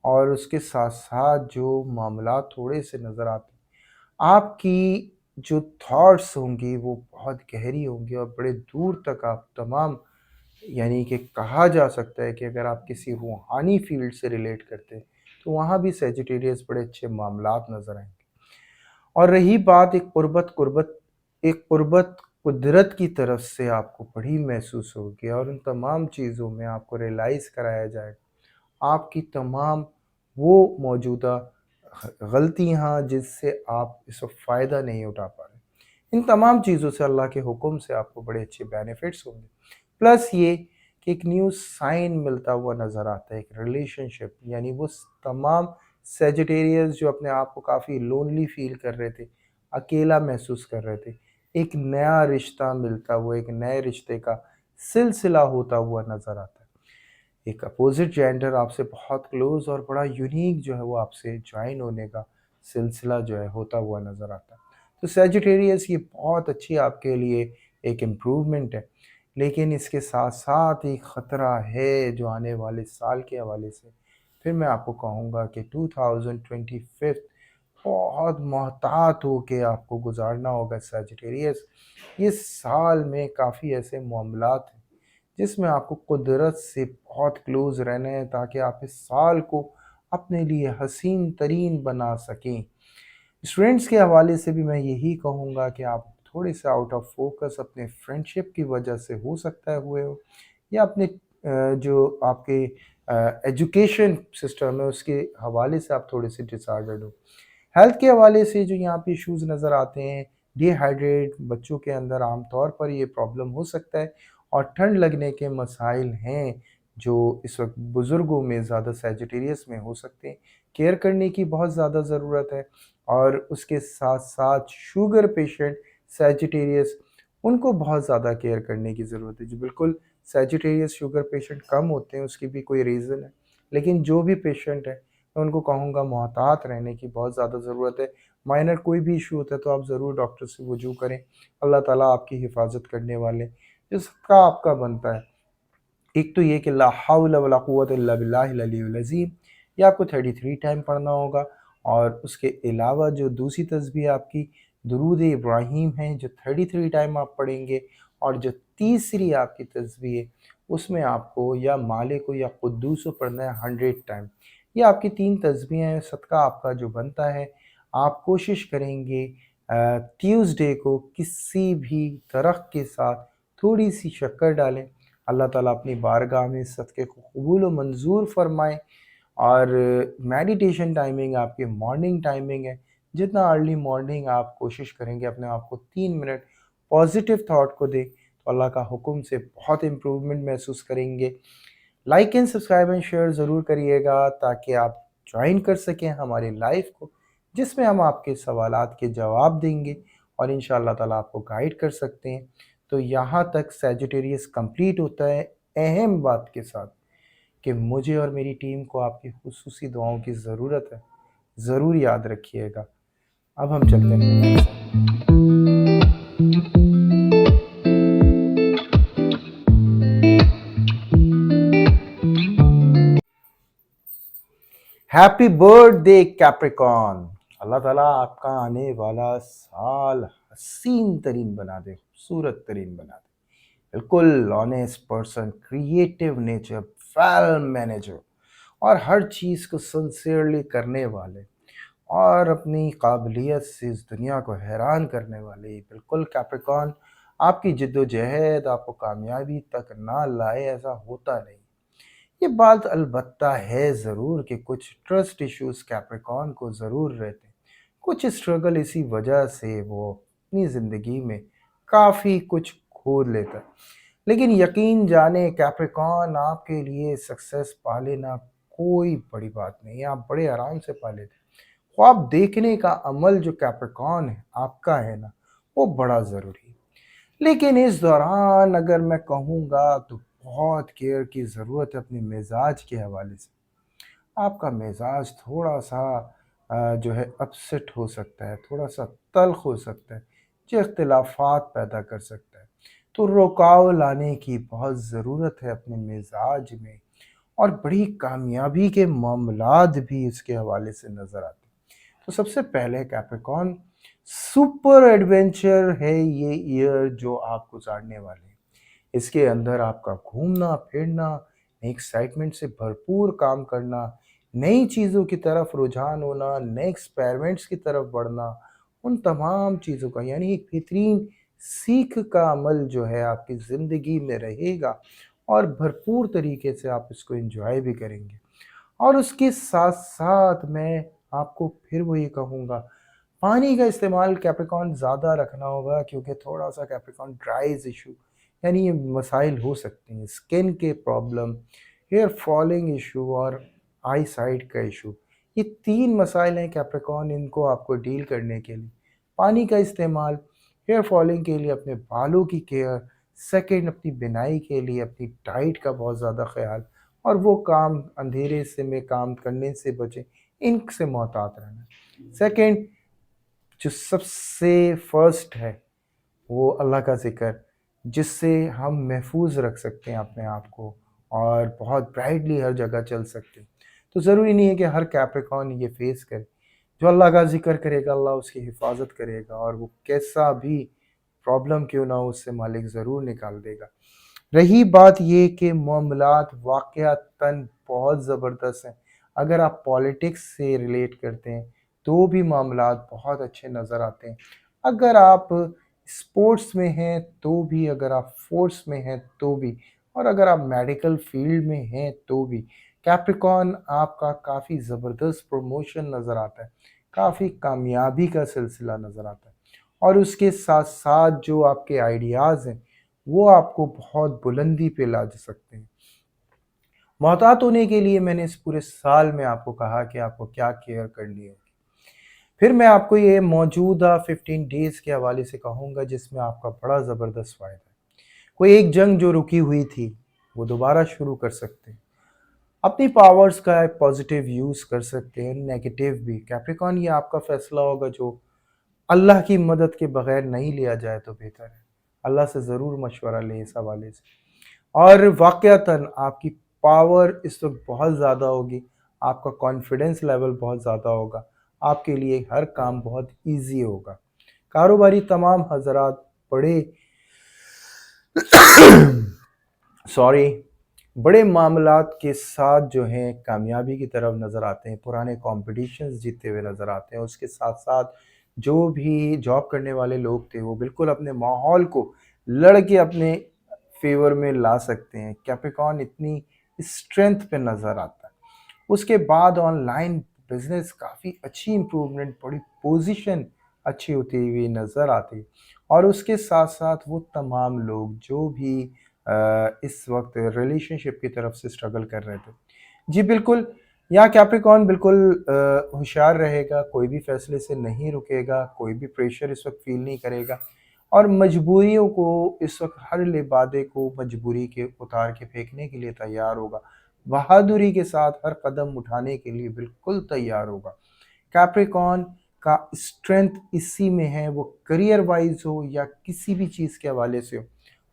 اور اس کے ساتھ ساتھ جو معاملات تھوڑے سے نظر آتے ہیں، آپ کی جو تھاٹس ہوں گی وہ بہت گہری ہوں گی، اور بڑے دور تک آپ تمام، یعنی کہ کہا جا سکتا ہے کہ اگر آپ کسی روحانی فیلڈ سے ریلیٹ کرتے ہیں تو وہاں بھی سیجیٹیریس بڑے اچھے معاملات نظر آئیں گے۔ اور رہی بات ایک قربت قدرت کی طرف سے آپ کو بڑی محسوس ہوگی، اور ان تمام چیزوں میں آپ کو ریلائز کرایا جائے گا آپ کی تمام وہ موجودہ غلطیاں جس سے آپ اس وقت فائدہ نہیں اٹھا پا رہے، ان تمام چیزوں سے اللہ کے حکم سے آپ کو بڑے اچھے بینیفٹس ہوں گے۔ پلس یہ کہ ایک نیو سائن ملتا ہوا نظر آتا ہے، ایک ریلیشن شپ، یعنی وہ تمام سیجیٹیریس جو اپنے آپ کو کافی لونلی فیل کر رہے تھے، اکیلا محسوس کر رہے تھے، ایک نیا رشتہ ملتا ہوا، ایک نئے رشتے کا سلسلہ ہوتا ہوا نظر آتا ہے۔ ایک اپوزٹ جینڈر آپ سے بہت کلوز اور بڑا یونیک جو ہے وہ آپ سے جوائن ہونے کا سلسلہ جو ہے ہوتا ہوا نظر آتا ہے۔ تو سیجیٹیریس یہ بہت اچھی آپ کے لیے ایک امپروومنٹ ہے، لیکن اس کے ساتھ ساتھ ایک خطرہ ہے جو آنے والے سال کے حوالے سے۔ پھر میں آپ کو کہوں گا کہ 2025 بہت محتاط ہو کے آپ کو گزارنا ہوگا سیجیٹیریس۔ یہ سال میں کافی ایسے معاملات ہیں جس میں آپ کو قدرت سے بہت کلوز رہنا ہے تاکہ آپ اس سال کو اپنے لیے حسین ترین بنا سکیں۔ اسٹوڈنٹس کے حوالے سے بھی میں یہی کہوں گا کہ آپ تھوڑے سے آؤٹ آف فوکس اپنے فرینڈشپ کی وجہ سے ہو سکتا ہے ہوئے ہو، یا اپنے جو آپ کے ایجوکیشن سسٹم ہے اس کے حوالے سے آپ تھوڑے سے ڈس آرڈرڈ ہو۔ ہیلتھ کے حوالے سے جو یہاں پہ ایشوز نظر آتے ہیں، ڈی ہائیڈریٹ بچوں کے اندر عام طور پر یہ پرابلم ہو سکتا ہے، اور ٹھنڈ لگنے کے مسائل ہیں جو اس وقت بزرگوں میں زیادہ سیجیٹیریس میں ہو سکتے ہیں۔ کیئر کرنے کی بہت زیادہ ضرورت ہے، اور اس کے ساتھ ساتھ شوگر پیشنٹ سیجیٹیریس، ان کو بہت زیادہ کیئر کرنے کی ضرورت ہے۔ جو بالکل سیجیٹیریس شوگر پیشنٹ کم ہوتے ہیں اس کی بھی کوئی ریزن ہے، لیکن جو بھی پیشنٹ ہے میں ان کو کہوں گا محتاط رہنے کی بہت زیادہ ضرورت ہے۔ مائنر کوئی بھی ایشو ہوتا ہے تو آپ ضرور ڈاکٹر سے رجوع کریں، اللہ تعالیٰ آپ کی حفاظت کرنے والے، جس کا آپ کا بنتا ہے۔ ایک تو یہ کہ لا حول ولا قوت الا باللہ العلی العظیم، یہ آپ کو 33 ٹائم پڑھنا ہوگا، اور اس کے علاوہ جو دوسری تسبیح آپ کی درود ابراہیم ہیں جو 33 ٹائم آپ پڑھیں گے، اور جو تیسری آپ کی تسبیح ہے اس میں آپ کو یا مالک کو یا قدوس کو پڑھنا ہے 100 ٹائم۔ یہ آپ کی 3 تسبیحیں ہیں، صدقہ آپ کا جو بنتا ہے آپ کوشش کریں گے ٹیوزڈے کو کسی بھی درخت کے ساتھ تھوڑی سی شکر ڈالیں، اللہ تعالیٰ اپنی بارگاہ میں اس صدقے کو قبول و منظور فرمائیں۔ اور میڈیٹیشن ٹائمنگ آپ کی مارننگ ٹائمنگ ہے، جتنا ارلی مارننگ آپ کوشش کریں گے اپنے آپ کو 3 منٹ پازیٹیو تھاٹ کو دیں تو اللہ کا حکم سے بہت امپروومنٹ محسوس کریں گے۔ Like and subscribe and share ضرور کریے گا تاکہ آپ جوائن کر سکیں ہمارے لائف کو، جس میں ہم آپ کے سوالات کے جواب دیں گے اور انشاءاللہ تعالیٰ آپ کو گائیڈ کر سکتے ہیں۔ تو یہاں تک سیجیٹیریس کمپلیٹ ہوتا ہے، اہم بات کے ساتھ کہ مجھے اور میری ٹیم کو آپ کی خصوصی دعاؤں کی ضرورت ہے، ضرور یاد رکھیے گا۔ اب ہم چلتے ہیں ہیپی برتھ ڈے کیپریکان، اللہ تعالیٰ آپ کا آنے والا سال حسین ترین بنا دے، خوبصورت ترین بنا دے، بالکل honest person, creative nature, well manager, اور ہر چیز کو سنسیئرلی کرنے والے، اور اپنی قابلیت سے اس دنیا کو حیران کرنے والے۔ بالکل کیپریکان، آپ کی جد و جہد آپ کو کامیابی تک نہ لائے ایسا ہوتا نہیں۔ یہ بات البتہ ہے ضرور کہ کچھ ٹرسٹ ایشوز کیپریکان کو ضرور رہتے ہیں، کچھ اسٹرگل، اسی وجہ سے وہ اپنی زندگی میں کافی کچھ کھو لیتا ہے۔ لیکن یقین جانے کیپریکان، آپ کے لیے سکسیس پا لینا کوئی بڑی بات نہیں ہے، آپ بڑے آرام سے پا لیتے ہیں۔ خواب دیکھنے کا عمل جو کیپریکان ہے آپ کا ہے نا، وہ بڑا ضروری ہے، لیکن اس دوران اگر میں کہوں گا تو بہت کیئر کی ضرورت ہے اپنے مزاج کے حوالے سے۔ آپ کا مزاج تھوڑا سا جو ہے اپسٹ ہو سکتا ہے، تھوڑا سا تلخ ہو سکتا ہے، جو اختلافات پیدا کر سکتا ہے، تو رکاو لانے کی بہت ضرورت ہے اپنے مزاج میں، اور بڑی کامیابی کے معاملات بھی اس کے حوالے سے نظر آتے ہیں۔ تو سب سے پہلے کیپریکان، سپر ایڈونچر ہے یہ ایئر جو آپ گزارنے والے ہیں۔ اس کے اندر آپ کا گھومنا پھرنا، ایکسائٹمنٹ سے بھرپور کام کرنا، نئی چیزوں کی طرف رجحان ہونا، نئے ایکسپیریمنٹس کی طرف بڑھنا، ان تمام چیزوں کا یعنی ایک بہترین سیکھ کا عمل جو ہے آپ کی زندگی میں رہے گا، اور بھرپور طریقے سے آپ اس کو انجوائے بھی کریں گے۔ اور اس کے ساتھ ساتھ میں آپ کو پھر وہی کہوں گا، پانی کا استعمال کیپریکان زیادہ رکھنا ہوگا، کیونکہ تھوڑا سا کیپریکان ڈرائز ایشو، یعنی یہ مسائل ہو سکتے ہیں، اسکن کے پرابلم، ہیئر فالنگ ایشو، اور آئی سائٹ کا ایشو۔ یہ 3 مسائل ہیں کیپریکان، ان کو آپ کو ڈیل کرنے کے لیے پانی کا استعمال، ہیئر فالنگ کے لیے اپنے بالوں کی کیئر، سیکنڈ اپنی بینائی کے لیے اپنی ڈائٹ کا بہت زیادہ خیال، اور وہ کام اندھیرے سے میں کام کرنے سے بچیں، ان سے محتاط رہنا۔ سیکنڈ جو سب سے فرسٹ ہے وہ اللہ کا ذکر، جس سے ہم محفوظ رکھ سکتے ہیں اپنے آپ کو، اور بہت برائٹلی ہر جگہ چل سکتے ہیں۔ تو ضروری نہیں ہے کہ ہر کیپریکان یہ فیس کرے، جو اللہ کا ذکر کرے گا اللہ اس کی حفاظت کرے گا، اور وہ کیسا بھی پرابلم کیوں نہ ہو اس سے مالک ضرور نکال دے گا۔ رہی بات یہ کہ معاملات واقعتاً بہت زبردست ہیں، اگر آپ پالیٹکس سے ریلیٹ کرتے ہیں تو بھی معاملات بہت اچھے نظر آتے ہیں. اگر آپ اسپورٹس میں ہیں تو بھی، اگر آپ فورس میں ہیں تو بھی، اور اگر آپ میڈیکل فیلڈ میں ہیں تو بھی، کیپریکون آپ کا کافی زبردست پروموشن نظر آتا ہے، کافی کامیابی کا سلسلہ نظر آتا ہے. اور اس کے ساتھ ساتھ جو آپ کے آئیڈیاز ہیں وہ آپ کو بہت بلندی پہ لا جا سکتے ہیں. محتاط ہونے کے لیے میں نے اس پورے سال میں آپ کو کہا کہ آپ کو کیا کیئر کرنی ہے. پھر میں آپ کو یہ موجودہ 15 ڈیز کے حوالے سے کہوں گا جس میں آپ کا بڑا زبردست فائدہ ہے. کوئی ایک جنگ جو رکی ہوئی تھی وہ دوبارہ شروع کر سکتے ہیں. اپنی پاورز کا ایک پازیٹیو یوز کر سکتے ہیں، نیگیٹیو بھی. کیپریکون یہ آپ کا فیصلہ ہوگا جو اللہ کی مدد کے بغیر نہیں لیا جائے تو بہتر ہے. اللہ سے ضرور مشورہ لیں اس حوالے سے. اور واقعتاً آپ کی پاور اس وقت بہت زیادہ ہوگی، آپ کا کانفیڈنس لیول بہت زیادہ ہوگا، آپ کے لیے ہر کام بہت ایزی ہوگا. کاروباری تمام حضرات بڑے بڑے معاملات کے ساتھ جو ہیں کامیابی کی طرف نظر آتے ہیں، پرانے کمپٹیشنز جیتتے ہوئے نظر آتے ہیں. اس کے ساتھ ساتھ جو بھی جاب کرنے والے لوگ تھے وہ بالکل اپنے ماحول کو لڑ کے اپنے فیور میں لا سکتے ہیں. کیپریکون اتنی اسٹرینتھ پہ نظر آتا ہے. اس کے بعد آن لائن بزنس کافی اچھی امپرومنٹ، بڑی پوزیشن اچھی ہوتی ہوئی نظر آتی. اور اس کے ساتھ ساتھ وہ تمام لوگ جو بھی اس وقت ریلیشن شپ کی طرف سے اسٹرگل کر رہے تھے، جی بالکل یہاں کیپریکون بالکل ہوشیار رہے گا، کوئی بھی فیصلے سے نہیں رکے گا، کوئی بھی پریشر اس وقت فیل نہیں کرے گا، اور مجبوریوں کو اس وقت ہر لبادے کو مجبوری کے اتار کے پھینکنے کے لیے تیار ہوگا، بہادری کے ساتھ ہر قدم اٹھانے کے لیے بالکل تیار ہوگا. کیپریکون کا اسٹرینتھ اسی میں ہے، وہ کریئر وائز ہو یا کسی بھی چیز کے حوالے سے ہو،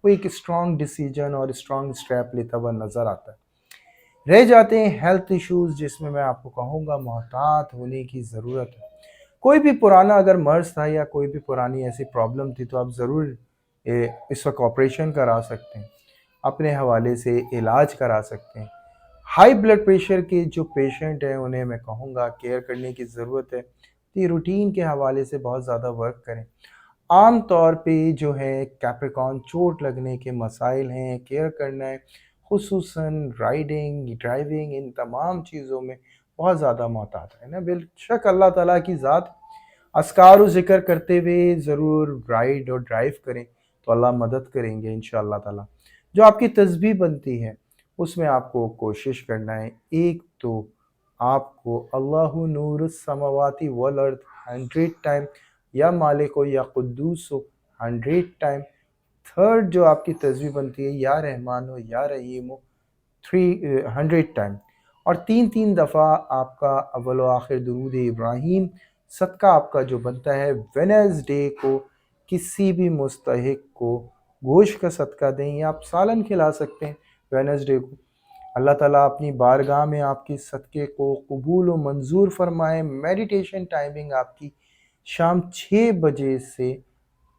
وہ ایک اسٹرانگ ڈیسیجن اور اسٹرانگ اسٹیپ لیتا ہوا نظر آتا ہے. رہ جاتے ہیں ہیلتھ ایشوز جس میں آپ کو کہوں گا محتاط ہونے کی ضرورت ہے. کوئی بھی پرانا اگر مرض تھا یا کوئی بھی پرانی ایسی پرابلم تھی تو آپ ضرور اس وقت آپریشن کرا سکتے ہیں، اپنے حوالے سے علاج کرا سکتے ہیں. ہائی بلڈ پریشر کے جو پیشنٹ ہیں انہیں میں کہوں گا کیئر کرنے کی ضرورت ہے. یہ روٹین کے حوالے سے بہت زیادہ ورک کریں. عام طور پہ جو ہے کیپریکون چوٹ لگنے کے مسائل ہیں، کیئر کرنا ہے، خصوصاً رائڈنگ، ڈرائیونگ، ان تمام چیزوں میں بہت زیادہ محتاط ہے نا. بے شک اللہ تعالیٰ کی ذات، اذکار و ذکر کرتے ہوئے ضرور رائڈ اور ڈرائیو کریں تو اللہ مدد کریں گے انشاءاللہ تعالیٰ. جو آپ کی تسبیح بنتی ہے اس میں آپ کو کوشش کرنا ہے. ایک تو آپ کو اللہ نور السماوات والارض 100 ٹائم، یا مالک ہو یا قدوس ہو 100 ٹائم. تھرڈ جو آپ کی تسبیح بنتی ہے یا رحمان ہو یا رحیم ہو 100 ٹائم. اور تین دفعہ آپ کا اول و آخر درود ابراہیم. صدقہ آپ کا جو بنتا ہے وینسڈے کو کسی بھی مستحق کو گوشت کا صدقہ دیں یا آپ سالن کھلا سکتے ہیں وینسڈے کو. اللہ تعالیٰ اپنی بارگاہ میں آپ کی صدقے کو قبول و منظور فرمائے. میڈیٹیشن ٹائمنگ آپ کی شام 6 بجے سے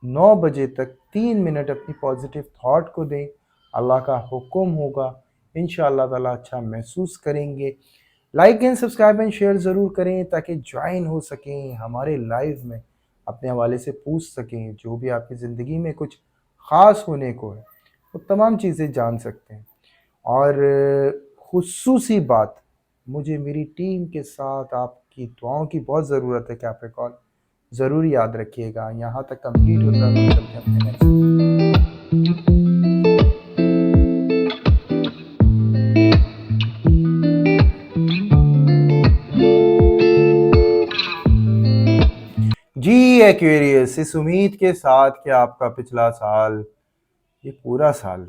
9 بجے تک 3 منٹ اپنی پازیٹیو تھاٹ کو دیں. اللہ کا حکم ہوگا انشاءاللہ تعالیٰ اچھا محسوس کریں گے. Like and subscribe and share ضرور کریں تاکہ جوائن ہو سکیں ہمارے لائیو میں، اپنے حوالے سے پوچھ سکیں، جو بھی آپ کی زندگی میں کچھ خاص ہونے کو ہے وہ تمام چیزیں جان سکتے ہیں. اور خصوصی بات، مجھے میری ٹیم کے ساتھ آپ کی دعاؤں کی بہت ضرورت ہے. کیپریکون ضرور یاد رکھیے گا. یہاں تک کمپلیٹ ہوتا ہے تو چلتے ہیں اپنے نیکسٹ. جی ایکویریس، اس امید کے ساتھ کہ آپ کا پچھلا سال، یہ پورا سال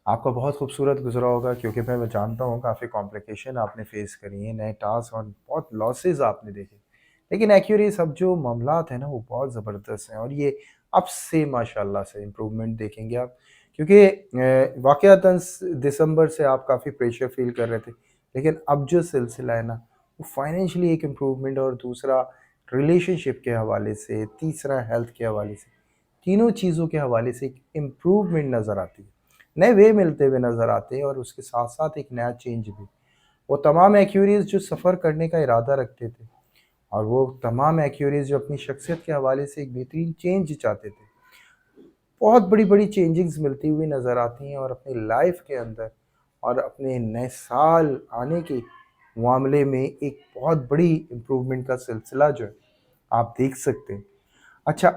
آپ کا بہت خوبصورت گزرا ہوگا، کیونکہ میں جانتا ہوں کافی کمپلیکیشن آپ نے فیس کری ہیں، نئے ٹاسک اور بہت لاسز آپ نے دیکھے. لیکن ایکوریس اب جو معاملات ہیں نا وہ بہت زبردست ہیں، اور یہ اب سے ماشاءاللہ سے امپرومنٹ دیکھیں گے آپ. کیونکہ واقعتاً دسمبر سے آپ کافی پریشر فیل کر رہے تھے، لیکن اب جو سلسلہ ہے نا وہ فائنینشلی ایک امپرومنٹ، اور دوسرا ریلیشن شپ کے حوالے سے، تیسرا ہیلتھ کے حوالے سے، تینوں چیزوں کے حوالے سے ایک امپرومنٹ نظر آتی ہے، نئے وے ملتے ہوئے نظر آتے ہیں. اور اس کے ساتھ ساتھ ایک نیا چینج بھی. وہ تمام ایکوریز جو سفر کرنے کا ارادہ رکھتے تھے اور وہ تمام ایکیوریز جو اپنی شخصیت کے حوالے سے ایک بہترین چینج چاہتے تھے، بہت بڑی بڑی چینجنگز ملتی ہوئی نظر آتی ہیں، اور اپنی لائف کے اندر اور اپنے نئے سال آنے کے معاملے میں ایک بہت بڑی امپرومنٹ کا سلسلہ جو ہے آپ دیکھ سکتے ہیں۔ اچھا،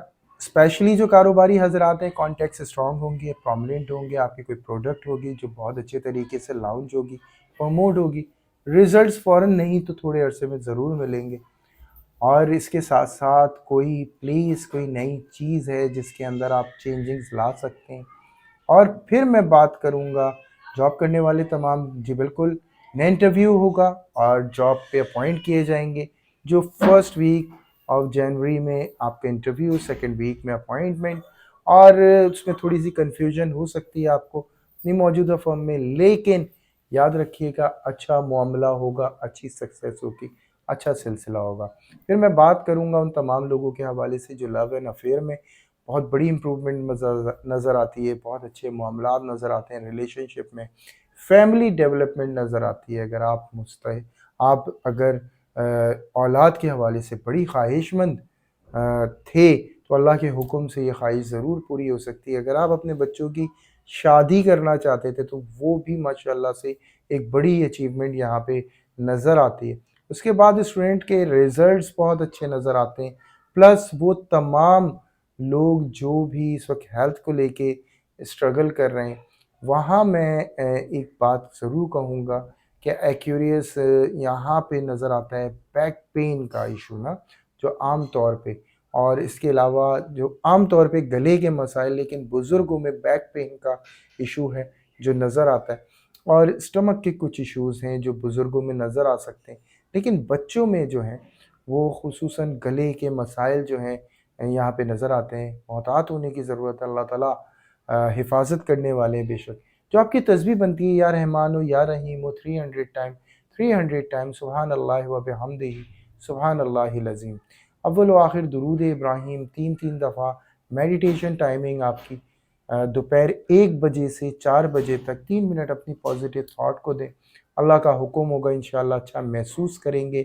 اسپیشلی جو کاروباری حضرات ہیں، کانٹیکٹس اسٹرانگ ہوں گے، پرومیننٹ ہوں گے، آپ کی کوئی پروڈکٹ ہوگی جو بہت اچھے طریقے سے لانچ ہوگی، پروموٹ ہوگی، ریزلٹس فوراً نہیں تو تھوڑے عرصے میں ضرور ملیں گے۔ اور اس کے ساتھ ساتھ کوئی پلیز کوئی نئی چیز ہے جس کے اندر آپ چینجنگز لا سکتے ہیں۔ اور پھر میں بات کروں گا جاب کرنے والے تمام، جی بالکل، نیا انٹرویو ہوگا اور جاب پہ اپوائنٹ کیے جائیں گے، جو فرسٹ ویک آف جنوری میں آپ کا انٹرویو، سیکنڈ ویک میں اپوائنٹمنٹ، اور اس میں تھوڑی سی کنفیوژن ہو سکتی ہے آپ کو اپنی موجودہ فرم میں، لیکن یاد رکھیے گا اچھا معاملہ ہوگا، اچھی سکسیس ہوگی، اچھا سلسلہ ہوگا۔ پھر میں بات کروں گا ان تمام لوگوں کے حوالے سے جو لو اینڈ افیئر میں بہت بڑی امپرومنٹ نظر آتی ہے، بہت اچھے معاملات نظر آتے ہیں ریلیشن شپ میں، فیملی ڈیولپمنٹ نظر آتی ہے۔ اگر آپ اگر اولاد کے حوالے سے بڑی خواہش مند تھے تو اللہ کے حکم سے یہ خواہش ضرور پوری ہو سکتی ہے۔ اگر آپ اپنے بچوں کی شادی کرنا چاہتے تھے تو وہ بھی ماشاءاللہ سے ایک بڑی اچیومنٹ یہاں پہ نظر آتی ہے۔ اس کے بعد اسٹوڈنٹ کے ریزلٹس بہت اچھے نظر آتے ہیں، پلس وہ تمام لوگ جو بھی اس وقت ہیلتھ کو لے کے اسٹرگل کر رہے ہیں، وہاں میں ایک بات ضرور کہوں گا کہ ایکیوریس یہاں پہ نظر آتا ہے بیک پین کا ایشو نا، جو عام طور پہ، اور اس کے علاوہ جو عام طور پہ گلے کے مسائل، لیکن بزرگوں میں بیک پین کا ایشو ہے جو نظر آتا ہے، اور اسٹمک کے کچھ ایشوز ہیں جو بزرگوں میں نظر آ سکتے ہیں، لیکن بچوں میں جو ہیں وہ خصوصاً گلے کے مسائل جو ہیں یہاں پہ نظر آتے ہیں۔ محتاط ہونے کی ضرورت ہے، اللہ تعالیٰ حفاظت کرنے والے ہیں بے شک۔ جو آپ کی تسبیح بنتی ہے یا رحمان و یا رحیم و 300 ٹائم سبحان اللہ و بحمدہ سبحان اللہ العظیم، اول و آخر درود ابراہیم 3 دفعہ، میڈیٹیشن ٹائمنگ آپ کی دوپہر 1 بجے سے 4 بجے تک 3 منٹ اپنی پازیٹیو تھاٹ کو دیں، اللہ کا حکم ہوگا انشاءاللہ اچھا محسوس کریں گے۔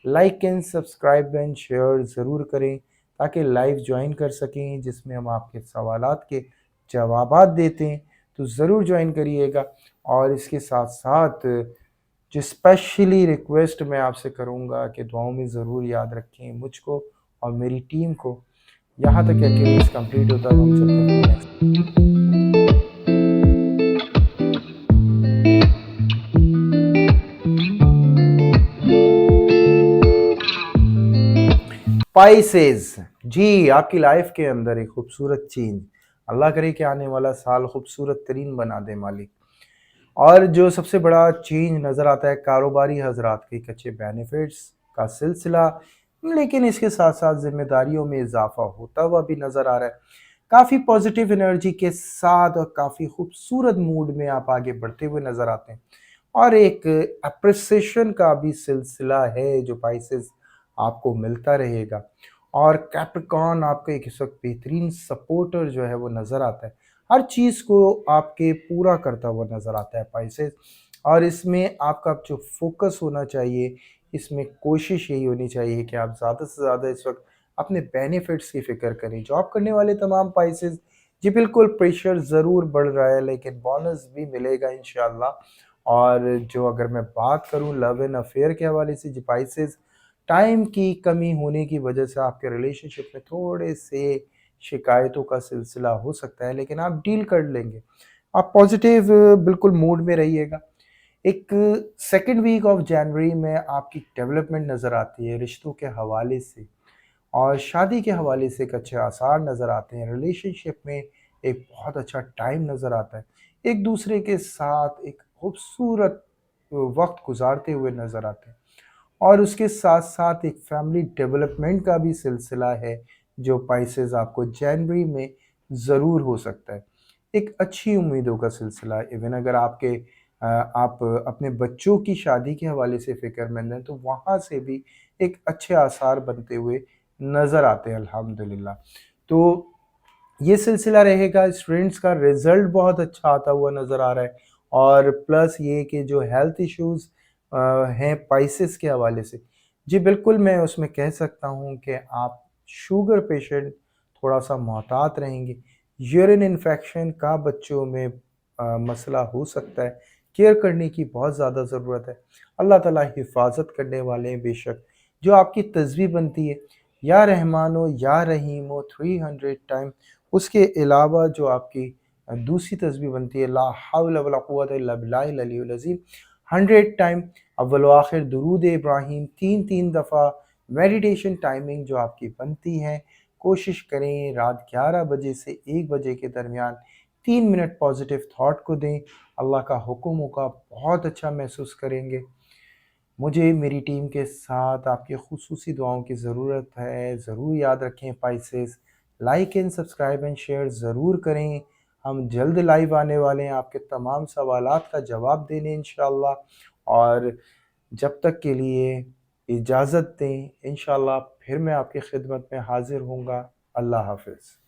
Like and subscribe and share ضرور کریں تاکہ لائیو جوائن کر سکیں، جس میں ہم آپ کے سوالات کے جوابات دیتے ہیں، تو ضرور جوائن کریے گا۔ اور اس کے ساتھ ساتھ جو اسپیشلی ریکویسٹ میں آپ سے کروں گا کہ دعاؤں میں ضرور یاد رکھیں مجھ کو اور میری ٹیم کو، یہاں تک کہ کیس کمپلیٹ ہوتا ہے ہم چلتے ہیں نیکسٹ۔ اسپائسز، جی آپ کی لائف کے اندر ایک خوبصورت چینج، اللہ کرے کہ آنے والا سال خوبصورت ترین بنا دے مالک۔ اور جو سب سے بڑا چینج نظر آتا ہے کاروباری حضرات کے اچھے بینیفٹس کا سلسلہ، لیکن اس کے ساتھ ساتھ ذمہ داریوں میں اضافہ ہوتا ہوا بھی نظر آ رہا ہے۔ کافی پازیٹیو انرجی کے ساتھ اور کافی خوبصورت موڈ میں آپ آگے بڑھتے ہوئے نظر آتے ہیں، اور ایک اپریسیشن کا بھی سلسلہ ہے جو پائسز آپ کو ملتا رہے گا، اور کیپریکارن آپ کا ایک اس وقت بہترین سپورٹر جو ہے وہ نظر آتا ہے، ہر چیز کو آپ کے پورا کرتا ہوا نظر آتا ہے پائسز۔ اور اس میں آپ کا جو فوکس ہونا چاہیے، اس میں کوشش یہی ہونی چاہیے کہ آپ زیادہ سے زیادہ اس وقت اپنے بینیفٹس کی فکر کریں۔ جاب کرنے والے تمام پائسز، جی بالکل پریشر ضرور بڑھ رہا ہے لیکن بونس بھی ملے گا انشاءاللہ۔ اور جو اگر میں بات کروں لو اینڈ افیئر کے حوالے سے، جی پائسز، ٹائم کی کمی ہونے کی وجہ سے آپ کے ریلیشن شپ میں تھوڑے سے شکایتوں کا سلسلہ ہو سکتا ہے، لیکن آپ ڈیل کر لیں گے۔ آپ پازیٹیو بالکل موڈ میں رہیے گا۔ ایک سیکنڈ ویک آف جنوری میں آپ کی ڈیولپمنٹ نظر آتی ہے رشتوں کے حوالے سے، اور شادی کے حوالے سے ایک اچھے آثار نظر آتے ہیں۔ ریلیشن شپ میں ایک بہت اچھا ٹائم نظر آتا ہے، ایک دوسرے کے ساتھ ایک خوبصورت وقت گزارتے ہوئے نظر آتے ہیں، اور اس کے ساتھ ساتھ ایک فیملی ڈیولپمنٹ کا بھی سلسلہ ہے جو پائسز آپ کو جنوری میں ضرور ہو سکتا ہے۔ ایک اچھی امیدوں کا سلسلہ، ایون اگر آپ اپنے بچوں کی شادی کے حوالے سے فکر مند ہیں تو وہاں سے بھی ایک اچھے آثار بنتے ہوئے نظر آتے ہیں الحمدللہ۔ تو یہ سلسلہ رہے گا، اسٹوڈنٹس کا رزلٹ بہت اچھا آتا ہوا نظر آ رہا ہے، اور پلس یہ کہ جو ہیلتھ ایشوز ہیں پائسز کے حوالے سے، جی بالکل، میں اس میں کہہ سکتا ہوں کہ آپ شوگر پیشنٹ تھوڑا سا محتاط رہیں گے۔ یورین انفیکشن کا بچوں میں مسئلہ ہو سکتا ہے، کیئر کرنے کی بہت زیادہ ضرورت ہے۔ اللہ تعالیٰ حفاظت کرنے والے ہیں بے شک۔ جو آپ کی تسبیح بنتی ہے یا رحمان و یا رحیم و 300 ٹائم، اس کے علاوہ جو آپ کی دوسری تسبیح بنتی ہے لا حول ولا قوت الا باللہ العلی العظیم 100 ٹائم، اول و آخر درود ابراہیم تین تین دفعہ، میڈیٹیشن ٹائمنگ جو آپ کی بنتی ہے، کوشش کریں رات 11 بجے سے 1 بجے کے درمیان 3 منٹ پازیٹیو تھاٹ کو دیں، اللہ کا حکم ہوگا، بہت اچھا محسوس کریں گے۔ مجھے میری ٹیم کے ساتھ آپ کی خصوصی دعاؤں کی ضرورت ہے، ضرور یاد رکھیں پائسز، like and subscribe and share ضرور کریں۔ ہم جلد لائیو آنے والے ہیں آپ کے تمام سوالات کا جواب دینے انشاءاللہ، اور جب تک کے لیے اجازت دیں، انشاءاللہ پھر میں آپ کی خدمت میں حاضر ہوں گا۔ اللہ حافظ۔